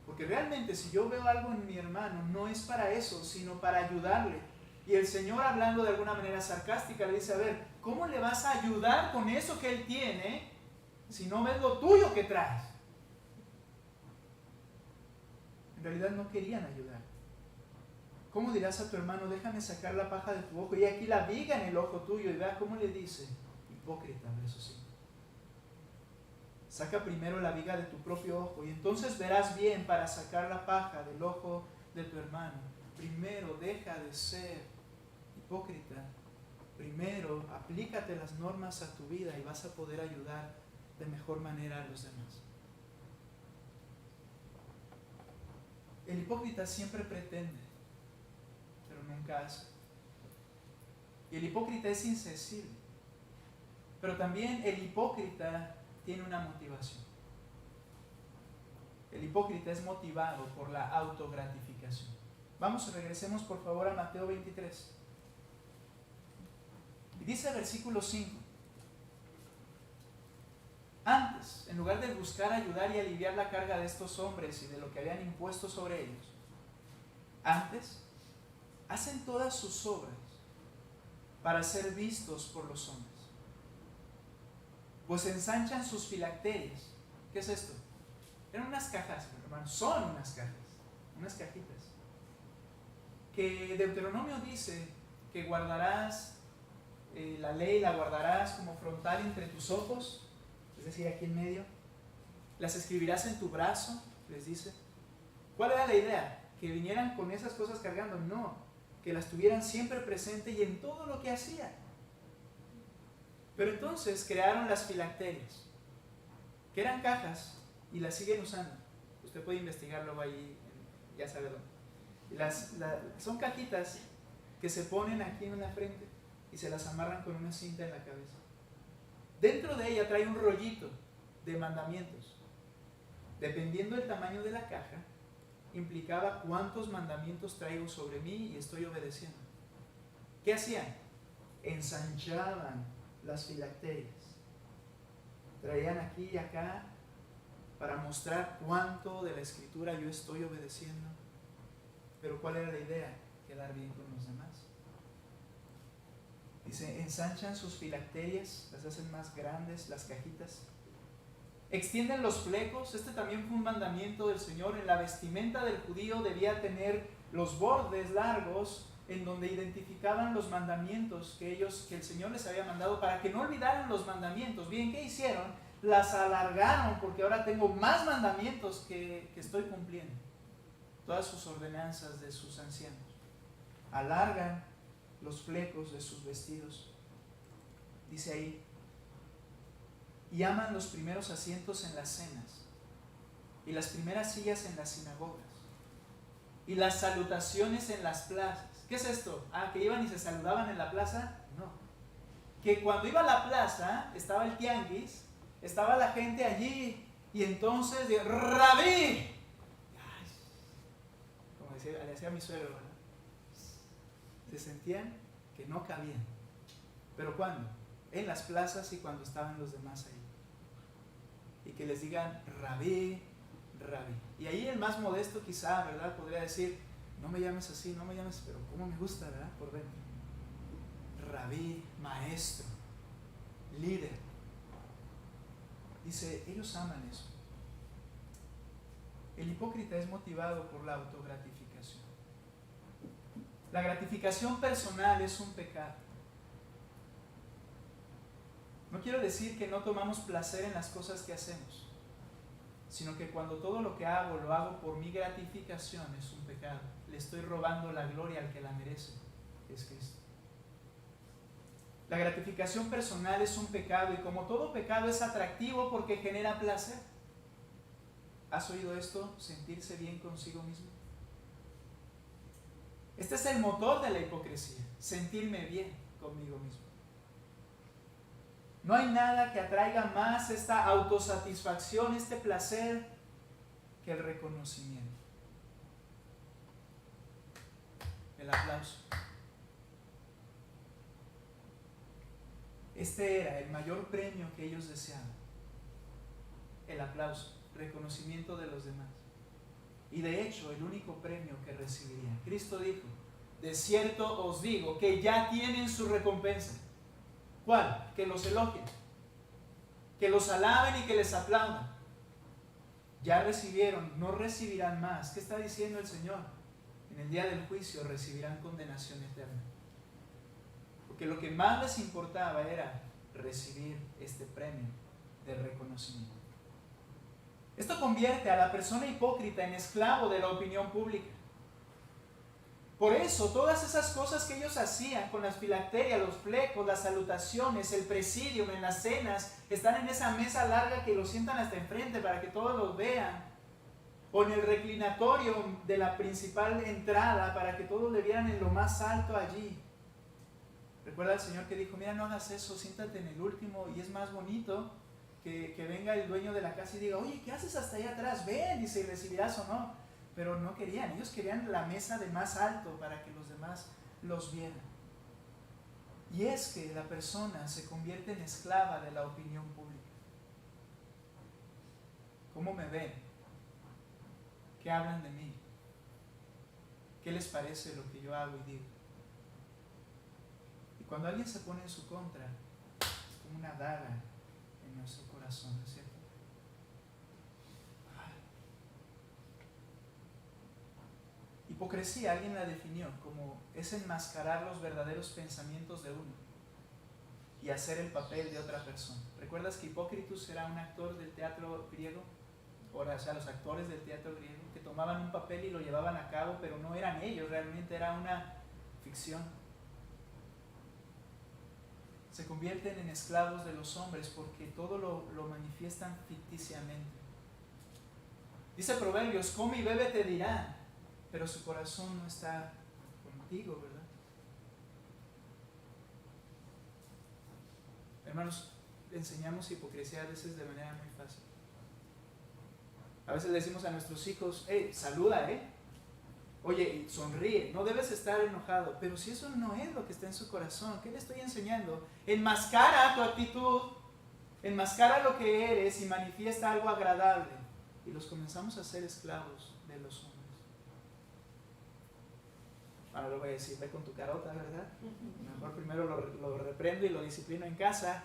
Speaker 1: Porque realmente si yo veo algo en mi hermano, no es para eso, sino para ayudarle. Y el Señor, hablando de alguna manera sarcástica, le dice, a ver, ¿cómo le vas a ayudar con eso que él tiene si no ves lo tuyo que traes? En realidad no querían ayudar. ¿Cómo dirás a tu hermano, déjame sacar la paja de tu ojo y aquí la viga en el ojo tuyo? Y vea cómo le dice, hipócrita, verso 5. Saca primero la viga de tu propio ojo y entonces verás bien para sacar la paja del ojo de tu hermano. Primero deja de ser hipócrita. Primero aplícate las normas a tu vida y vas a poder ayudar de mejor manera a los demás. El hipócrita siempre pretende, pero nunca hace. Y el hipócrita es insensible. Pero también el hipócrita tiene una motivación. El hipócrita es motivado por la autogratificación. Vamos, regresemos por favor a Mateo 23. Y dice el versículo 5. Antes, en lugar de buscar ayudar y aliviar la carga de estos hombres y de lo que habían impuesto sobre ellos, antes hacen todas sus obras para ser vistos por los hombres. Pues ensanchan sus filacterias. ¿Qué es esto? Eran unas cajas, hermanos, son unas cajas, unas cajitas, que Deuteronomio dice que guardarás la ley la guardarás como frontal entre tus ojos, es decir, aquí en medio. Las escribirás en tu brazo, les dice. ¿Cuál era la idea? Que vinieran con esas cosas cargando. No, que las tuvieran siempre presente y en todo lo que hacían. Pero entonces crearon las filacterias, que eran cajas y las siguen usando. Usted puede investigarlo ahí, ya sabe dónde. Son cajitas que se ponen aquí en la frente y se las amarran con una cinta en la cabeza. Dentro de ella trae un rollito de mandamientos. Dependiendo del tamaño de la caja, implicaba cuántos mandamientos traigo sobre mí y estoy obedeciendo. ¿Qué hacían? Ensanchaban las filacterias. Traían aquí y acá para mostrar cuánto de la escritura yo estoy obedeciendo. Pero ¿cuál era la idea? Quedar bien con los demás. Dice, ensanchan sus filacterias, las hacen más grandes, las cajitas. Extienden los flecos. Este también fue un mandamiento del Señor. En la vestimenta del judío debía tener los bordes largos en donde identificaban los mandamientos que el Señor les había mandado, para que no olvidaran los mandamientos. Bien, ¿qué hicieron? Las alargaron, porque ahora tengo más mandamientos que estoy cumpliendo. Todas sus ordenanzas de sus ancianos. Alargan los flecos de sus vestidos. Dice ahí, y aman los primeros asientos en las cenas, y las primeras sillas en las sinagogas, y las salutaciones en las plazas. ¿Qué es esto? ¿Que iban y se saludaban en la plaza? No. Que cuando iba a la plaza, estaba el tianguis, estaba la gente allí, y entonces, ¡Rabí! Como le decía mi suegro, ¿verdad? Se sentían que no cabían. ¿Pero cuándo? En las plazas y cuando estaban los demás ahí. Y que les digan, Rabí, Rabí. Y ahí el más modesto quizá, ¿verdad? Podría decir, no me llames así, no me llames, pero cómo me gusta, ¿verdad? Por dentro. Rabí, maestro, líder. Dice, ellos aman eso. El hipócrita es motivado por la autogratificación. La gratificación personal es un pecado. No quiero decir que no tomamos placer en las cosas que hacemos, sino que cuando todo lo que hago lo hago por mi gratificación es un pecado. Le estoy robando la gloria al que la merece, es Cristo. La gratificación personal es un pecado, y como todo pecado es atractivo porque genera placer. ¿Has oído esto? Sentirse bien consigo mismo. Este es el motor de la hipocresía, sentirme bien conmigo mismo. No hay nada que atraiga más esta autosatisfacción, este placer, que el reconocimiento, el aplauso. Este era el mayor premio que ellos deseaban, el aplauso, reconocimiento de los demás. Y de hecho, el único premio que recibirían. Cristo dijo, de cierto os digo que ya tienen su recompensa. ¿Cuál? Que los elogien, que los alaben y que les aplaudan. Ya recibieron, no recibirán más. ¿Qué está diciendo el Señor? En el día del juicio recibirán condenación eterna. Porque lo que más les importaba era recibir este premio de reconocimiento. Esto convierte a la persona hipócrita en esclavo de la opinión pública. Por eso, todas esas cosas que ellos hacían con las filacterias, los flecos, las salutaciones, el presidium, en las cenas, están en esa mesa larga que los sientan hasta enfrente para que todos los vean, o en el reclinatorio de la principal entrada para que todos le vieran en lo más alto allí. Recuerda al Señor que dijo, mira, no hagas eso, siéntate en el último, y es más bonito que venga el dueño de la casa y diga, oye, ¿qué haces hasta allá atrás? Ven, dice, recibirás o no. Pero no querían, ellos querían la mesa de más alto para que los demás los vieran. Y es que la persona se convierte en esclava de la opinión pública. ¿Cómo me ven? ¿Qué hablan de mí? ¿Qué les parece lo que yo hago y digo? Y cuando alguien se pone en su contra, es como una daga en nuestro corazón, ¿no es cierto? Hipocresía, alguien la definió como es enmascarar los verdaderos pensamientos de uno y hacer el papel de otra persona. ¿Recuerdas que Hipócritus era un actor del teatro griego? O sea, los actores del teatro griego que tomaban un papel y lo llevaban a cabo, pero no eran ellos, realmente era una ficción. Se convierten en esclavos de los hombres porque todo lo manifiestan ficticiamente. Dice Proverbios, come y bebe te dirán, pero su corazón no está contigo, ¿verdad? Hermanos, enseñamos hipocresía a veces de manera muy fácil. A veces le decimos a nuestros hijos, saluda, oye, sonríe, no debes estar enojado. Pero si eso no es lo que está en su corazón, ¿qué le estoy enseñando? Enmascara tu actitud, enmascara lo que eres y manifiesta algo agradable. Y los comenzamos a ser esclavos de los hombres. Ahora lo voy a decir, ve con tu carota, ¿verdad? Mejor primero lo reprendo y lo disciplino en casa,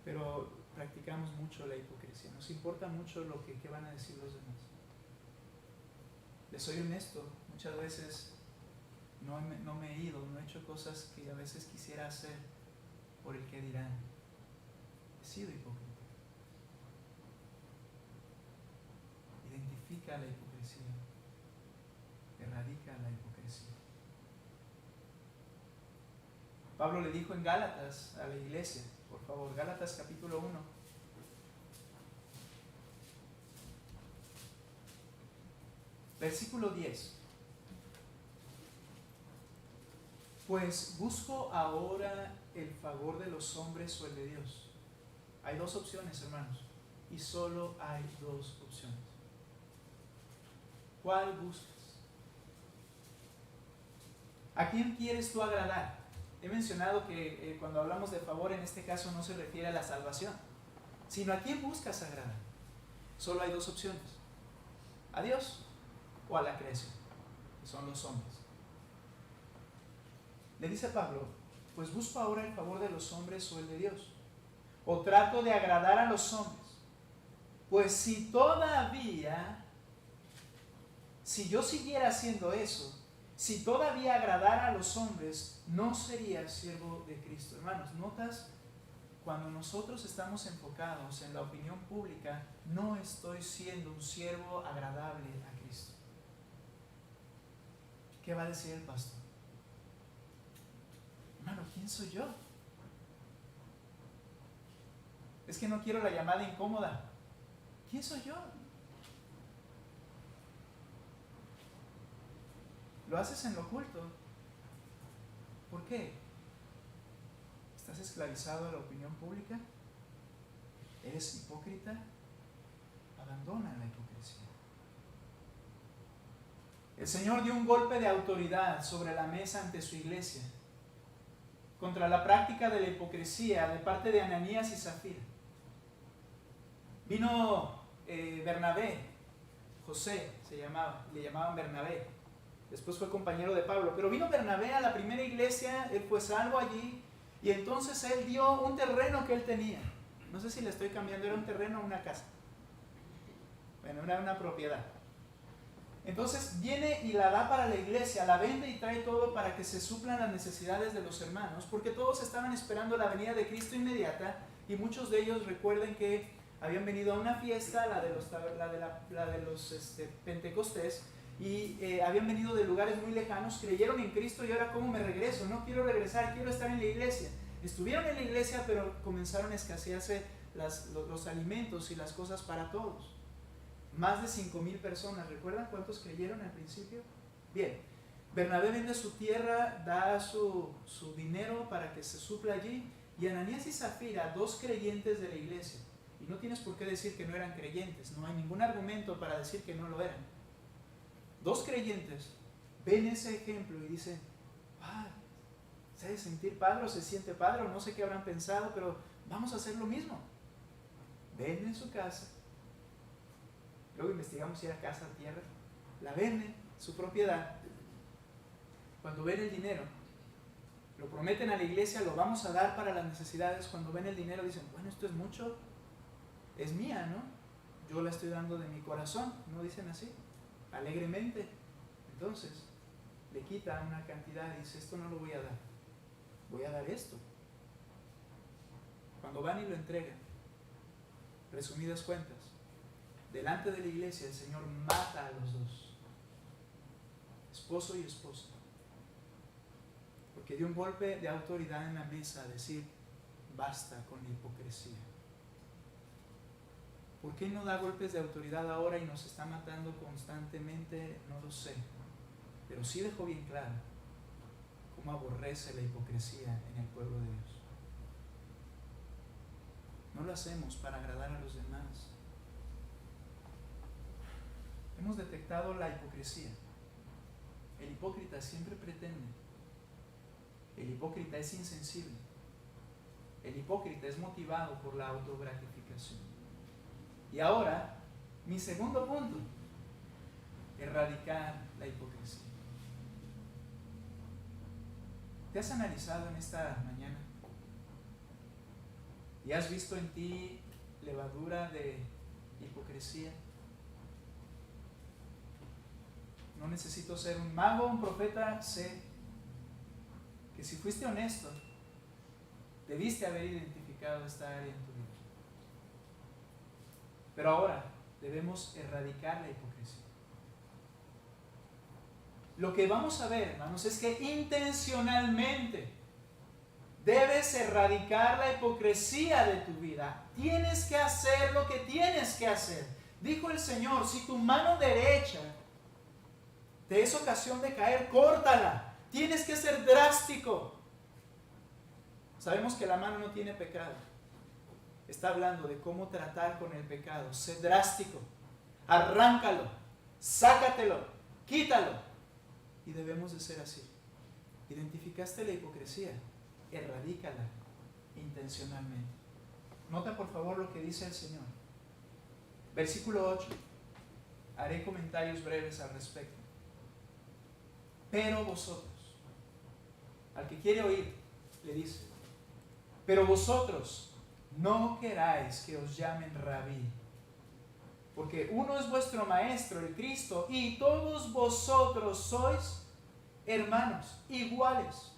Speaker 1: pero practicamos mucho la hipocresía. Nos importa mucho qué van a decir los demás. Les soy honesto, muchas veces no me he ido, no he hecho cosas que a veces quisiera hacer por el que dirán. He sido hipócrita. Identifica la hipocresía, erradica la hipocresía. Pablo le dijo en Gálatas a la iglesia, por favor, Gálatas capítulo 1. Versículo 10. Pues busco ahora el favor de los hombres o el de Dios. Hay dos opciones, hermanos, y solo hay dos opciones. ¿Cuál buscas? ¿A quién quieres tú agradar? He mencionado que cuando hablamos de favor, en este caso no se refiere a la salvación, sino a quién buscas agradar. Solo hay dos opciones: a Dios o a la creación, que son los hombres. Le dice Pablo, pues busco ahora el favor de los hombres o el de Dios, o trato de agradar a los hombres. Pues si yo siguiera haciendo eso, si todavía agradara a los hombres, no sería siervo de Cristo. Hermanos, ¿notas? Cuando nosotros estamos enfocados en la opinión pública, no estoy siendo un siervo agradable a Cristo. ¿Qué va a decir el pastor? Hermano, ¿quién soy yo? Es que no quiero la llamada incómoda. ¿Quién soy yo? Lo haces en lo oculto. ¿Por qué? ¿Estás esclavizado a la opinión pública? ¿Eres hipócrita? Abandona la hipocresía. El Señor dio un golpe de autoridad sobre la mesa ante su iglesia contra la práctica de la hipocresía de parte de Ananías y Zafira. Vino Bernabé, José le llamaban Bernabé. Después fue compañero de Pablo. Pero vino Bernabé a la primera iglesia, él fue salvo allí, y entonces él dio un terreno que él tenía. No sé si le estoy cambiando, era un terreno o una casa. Bueno, era una propiedad. Entonces viene y la da para la iglesia, la vende y trae todo para que se suplan las necesidades de los hermanos, porque todos estaban esperando la venida de Cristo inmediata, y muchos de ellos recuerden que habían venido a una fiesta, la de los Pentecostés, y habían venido de lugares muy lejanos, creyeron en Cristo y ahora ¿cómo me regreso? No quiero regresar, quiero estar en la iglesia. Estuvieron en la iglesia, pero comenzaron a escasearse los alimentos y las cosas para todos. Más de 5,000 personas, ¿recuerdan cuántos creyeron al principio? Bien, Bernabé vende su tierra, da su dinero para que se supla allí, y Ananías y Zafira, dos creyentes de la iglesia, y no tienes por qué decir que no eran creyentes, no hay ningún argumento para decir que no lo eran. Dos creyentes ven ese ejemplo y dicen, ¿se ha de sentir padre o se siente padre o no sé qué habrán pensado, pero vamos a hacer lo mismo? Venden su casa, luego investigamos si era casa o tierra, la venden, su propiedad. Cuando ven el dinero, lo prometen a la iglesia, lo vamos a dar para las necesidades. Cuando ven el dinero dicen, bueno, esto es mucho, es mía, ¿no? Yo la estoy dando de mi corazón, ¿no dicen así? Alegremente. Entonces le quita una cantidad y dice, esto no lo voy a dar, voy a dar esto. Cuando van y lo entregan, resumidas cuentas, delante de la iglesia el Señor mata a los dos, esposo y esposa, porque dio un golpe de autoridad en la mesa a decir, basta con la hipocresía. ¿Por qué no da golpes de autoridad ahora y nos está matando constantemente? No lo sé, pero sí dejó bien claro cómo aborrece la hipocresía en el pueblo de Dios. No lo hacemos para agradar a los demás. Hemos detectado la hipocresía. El hipócrita siempre pretende. El hipócrita es insensible. El hipócrita es motivado por la autogratificación. Y ahora, mi segundo punto, erradicar la hipocresía. ¿Te has analizado en esta mañana? ¿Y has visto en ti levadura de hipocresía? No necesito ser un mago, un profeta, sé que si fuiste honesto, debiste haber identificado esta área en tu vida. Pero ahora debemos erradicar la hipocresía. Lo que vamos a ver, hermanos, es que intencionalmente debes erradicar la hipocresía de tu vida. Tienes que hacer lo que tienes que hacer. Dijo el Señor, si tu mano derecha te es ocasión de caer, córtala. Tienes que ser drástico. Sabemos que la mano no tiene pecado. Está hablando de cómo tratar con el pecado. Sé drástico. Arráncalo. Sácatelo. Quítalo. Y debemos de ser así. ¿Identificaste la hipocresía? Erradícala intencionalmente. Nota por favor lo que dice el Señor. Versículo 8. Haré comentarios breves al respecto. Pero vosotros, al que quiere oír, le dice, pero vosotros no queráis que os llamen rabí, porque uno es vuestro maestro, el Cristo, y todos vosotros sois hermanos, iguales.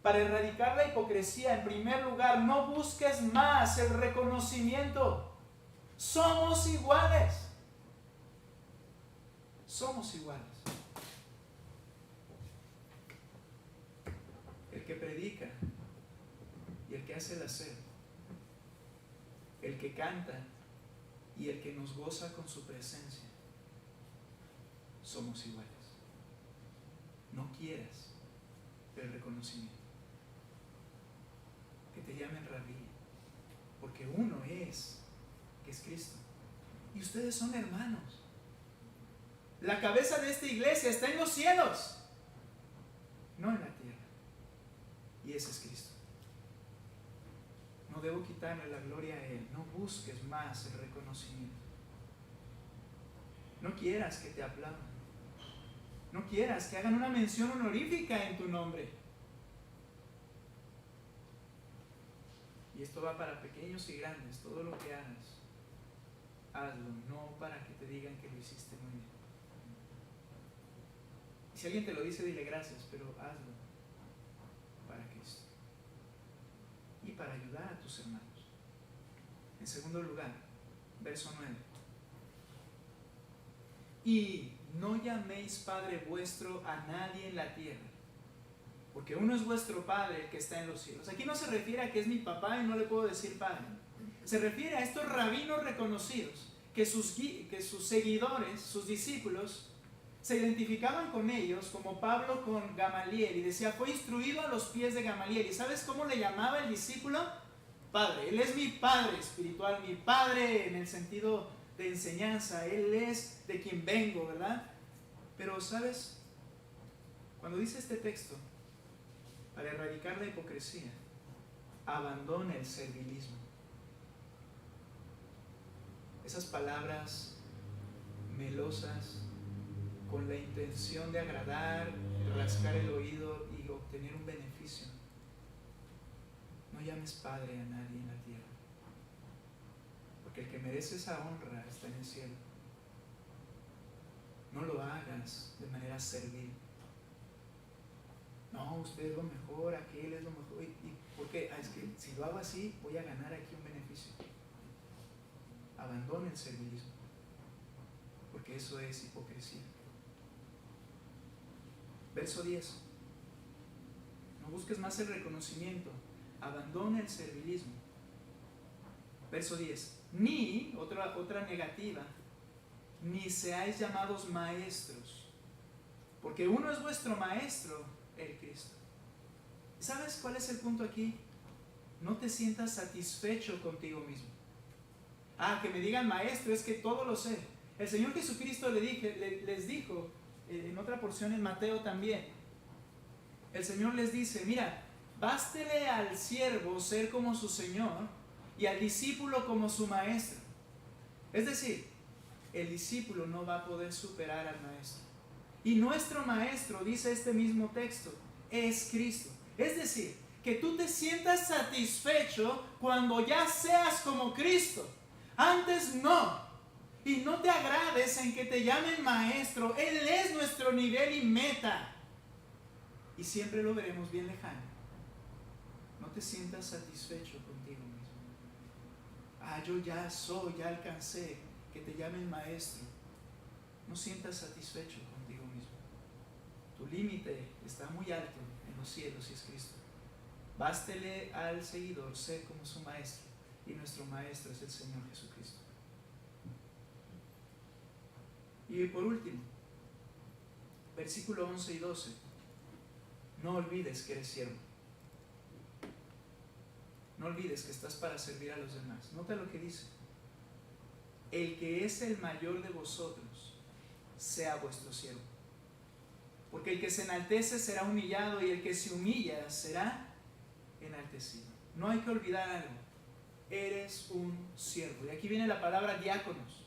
Speaker 1: Para erradicar la hipocresía, en primer lugar, no busques más el reconocimiento. Somos iguales. Somos iguales. El que predica y el que hace el hacer, el que canta y el que nos goza con su presencia, somos iguales. No quieras el reconocimiento, que te llamen rabí, porque uno es, que es Cristo, y ustedes son hermanos. La cabeza de esta iglesia está en los cielos, no en la tierra, y ese es Cristo. No debo quitarle la gloria a Él. No busques más el reconocimiento. No quieras que te aplaudan. No quieras que hagan una mención honorífica en tu nombre. Y esto va para pequeños y grandes. Todo lo que hagas, hazlo, no para que te digan que lo hiciste muy bien. Y si alguien te lo dice, dile gracias, pero hazlo para Cristo y para ayudar a tus hermanos. En segundo lugar, verso 9. Y no llaméis Padre vuestro a nadie en la tierra, porque uno es vuestro Padre, el que está en los cielos. Aquí no se refiere a que es mi papá y no le puedo decir Padre. Se refiere a estos rabinos reconocidos, que sus seguidores, sus discípulos, se identificaban con ellos, como Pablo con Gamaliel, y decía, fue instruido a los pies de Gamaliel. ¿Y sabes cómo le llamaba el discípulo? Padre. Él es mi padre espiritual, mi padre en el sentido de enseñanza. Él es de quien vengo, ¿verdad? Pero, ¿sabes? Cuando dice este texto, para erradicar la hipocresía, abandona el servilismo. Esas palabras melosas, con la intención de agradar, rascar el oído y obtener un beneficio. No llames Padre a nadie en la tierra, porque el que merece esa honra está en el cielo. No lo hagas de manera servil. no, usted es lo mejor, aquel es lo mejor. ¿Y por qué? Es que si lo hago así, voy a ganar aquí un beneficio. Abandone el servilismo, porque eso es hipocresía. Verso 10. No busques más el reconocimiento, abandona el servilismo. Verso 10. Ni, otra negativa, ni seáis llamados maestros, porque uno es vuestro maestro, el Cristo. ¿Sabes cuál es el punto aquí? No te sientas satisfecho contigo mismo. Que me digan maestro, es que todo lo sé. El Señor Jesucristo les dijo, en otra porción en Mateo también, el Señor les dice, mira, bástele al siervo ser como su Señor y al discípulo como su maestro. Es decir, el discípulo no va a poder superar al maestro. Y nuestro maestro, dice este mismo texto, es Cristo. Es decir, que tú te sientas satisfecho cuando ya seas como Cristo. Antes no. Y no te agrades en que te llamen maestro. Él es nuestro nivel y meta. Y siempre lo veremos bien lejano. No te sientas satisfecho contigo mismo. Yo ya soy, ya alcancé. Que te llamen maestro. No sientas satisfecho contigo mismo. Tu límite está muy alto en los cielos y es Cristo. Bástele al seguidor ser como su maestro. Y nuestro maestro es el Señor Jesucristo. Y por último, versículo 11 y 12. No olvides que eres siervo. No olvides que estás para servir a los demás. Nota lo que dice. El que es el mayor de vosotros, sea vuestro siervo. Porque el que se enaltece será humillado y el que se humilla será enaltecido. No hay que olvidar algo. Eres un siervo. Y aquí viene la palabra diáconos.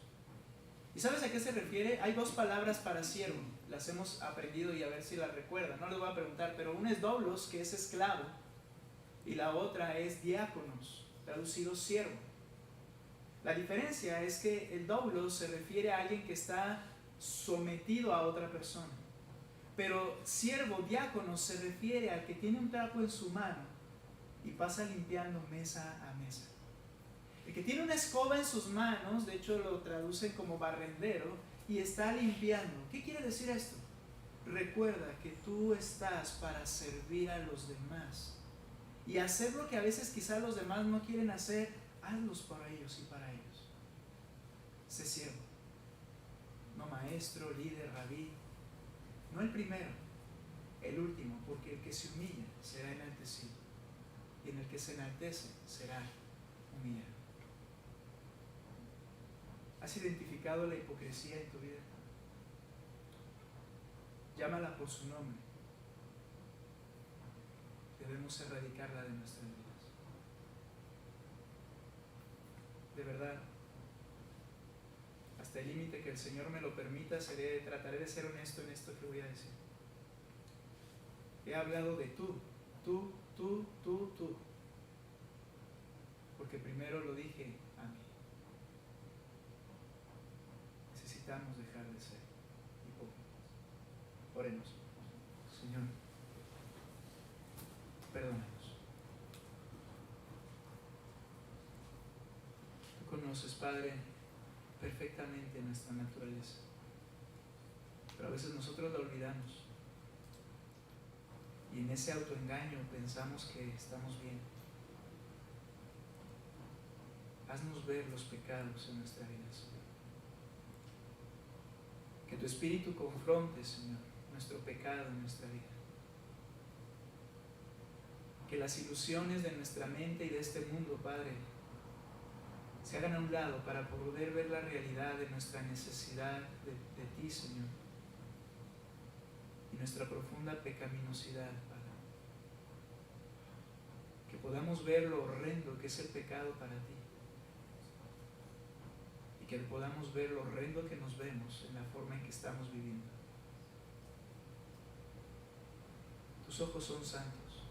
Speaker 1: ¿Y sabes a qué se refiere? Hay dos palabras para siervo. Las hemos aprendido y a ver si las recuerdan. No les voy a preguntar, pero una es doulos, que es esclavo. Y la otra es diáconos, traducido siervo. La diferencia es que el doulos se refiere a alguien que está sometido a otra persona. Pero siervo, diácono, se refiere al que tiene un trapo en su mano y pasa limpiando mesa a mesa. El que tiene una escoba en sus manos, de hecho lo traducen como barrendero, y está limpiando. ¿Qué quiere decir esto? Recuerda que tú estás para servir a los demás. Y hacer lo que a veces quizás los demás no quieren hacer, hazlos para ellos y para ellos. Sé siervo. No maestro, líder, rabí. No el primero, el último, porque el que se humilla será enaltecido. Y en el que se enaltece será humillado. ¿Has identificado la hipocresía en tu vida? Llámala por su nombre. Debemos erradicarla de nuestras vidas. De verdad, hasta el límite que el Señor me lo permita, trataré de ser honesto en esto que voy a decir. He hablado de tú, porque primero lo dije a mí. Necesitamos dejar de ser hipócritas. Oremos. Señor, perdónanos. Tú conoces, Padre, perfectamente nuestra naturaleza, pero a veces nosotros la olvidamos y en ese autoengaño pensamos que estamos bien. Haznos ver los pecados en nuestra vida, Señor. Que tu Espíritu confronte, Señor, nuestro pecado en nuestra vida. Que las ilusiones de nuestra mente y de este mundo, Padre, se hagan a un lado para poder ver la realidad de nuestra necesidad de ti, Señor, y nuestra profunda pecaminosidad, Padre. Que podamos ver lo horrendo que es el pecado para ti y que podamos ver lo horrendo que nos vemos en la forma en que estamos viviendo. Tus ojos son santos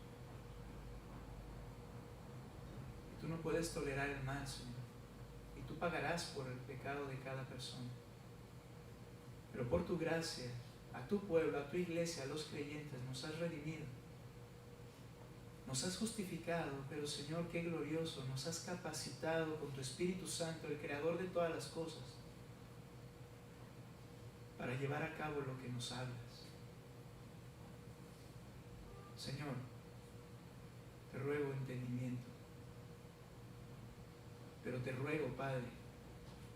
Speaker 1: y tú no puedes tolerar el mal, Señor. Tú pagarás por el pecado de cada persona. Pero por tu gracia, a tu pueblo, a tu iglesia, a los creyentes, nos has redimido Nos has justificado, pero Señor, qué glorioso, nos has capacitado con tu Espíritu Santo, el Creador de todas las cosas, para llevar a cabo lo que nos hablas. Señor, te ruego entendimiento, pero te ruego, Padre,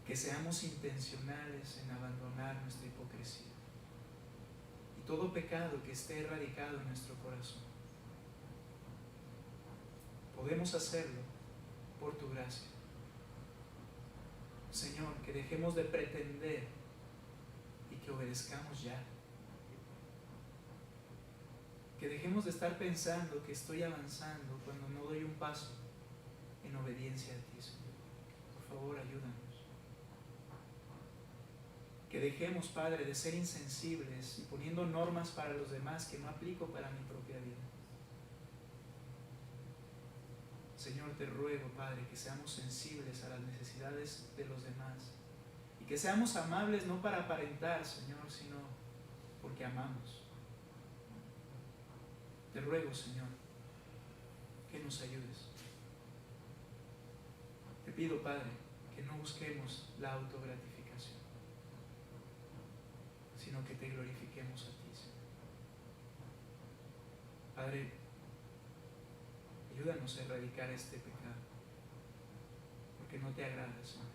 Speaker 1: que seamos intencionales en abandonar nuestra hipocresía y todo pecado que esté erradicado en nuestro corazón. Podemos hacerlo por tu gracia. Señor, que dejemos de pretender y que obedezcamos ya. Que dejemos de estar pensando que estoy avanzando cuando no doy un paso en obediencia a ti, Señor. Por favor, ayúdanos. Que dejemos, Padre, de ser insensibles y poniendo normas para los demás que no aplico para mi propia vida. Señor, te ruego, Padre, que seamos sensibles a las necesidades de los demás y que seamos amables no para aparentar, Señor, sino porque amamos. Te ruego, Señor, que nos ayudes. Te pido, Padre, que no busquemos la autogratificación, sino que te glorifiquemos a ti, Señor. Padre, ayúdanos a erradicar este pecado, porque no te agrada, Señor.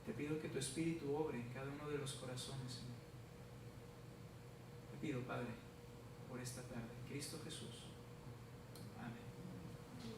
Speaker 1: Te pido que tu Espíritu obre en cada uno de los corazones, Señor. Te pido, Padre, por esta tarde, en Cristo Jesús.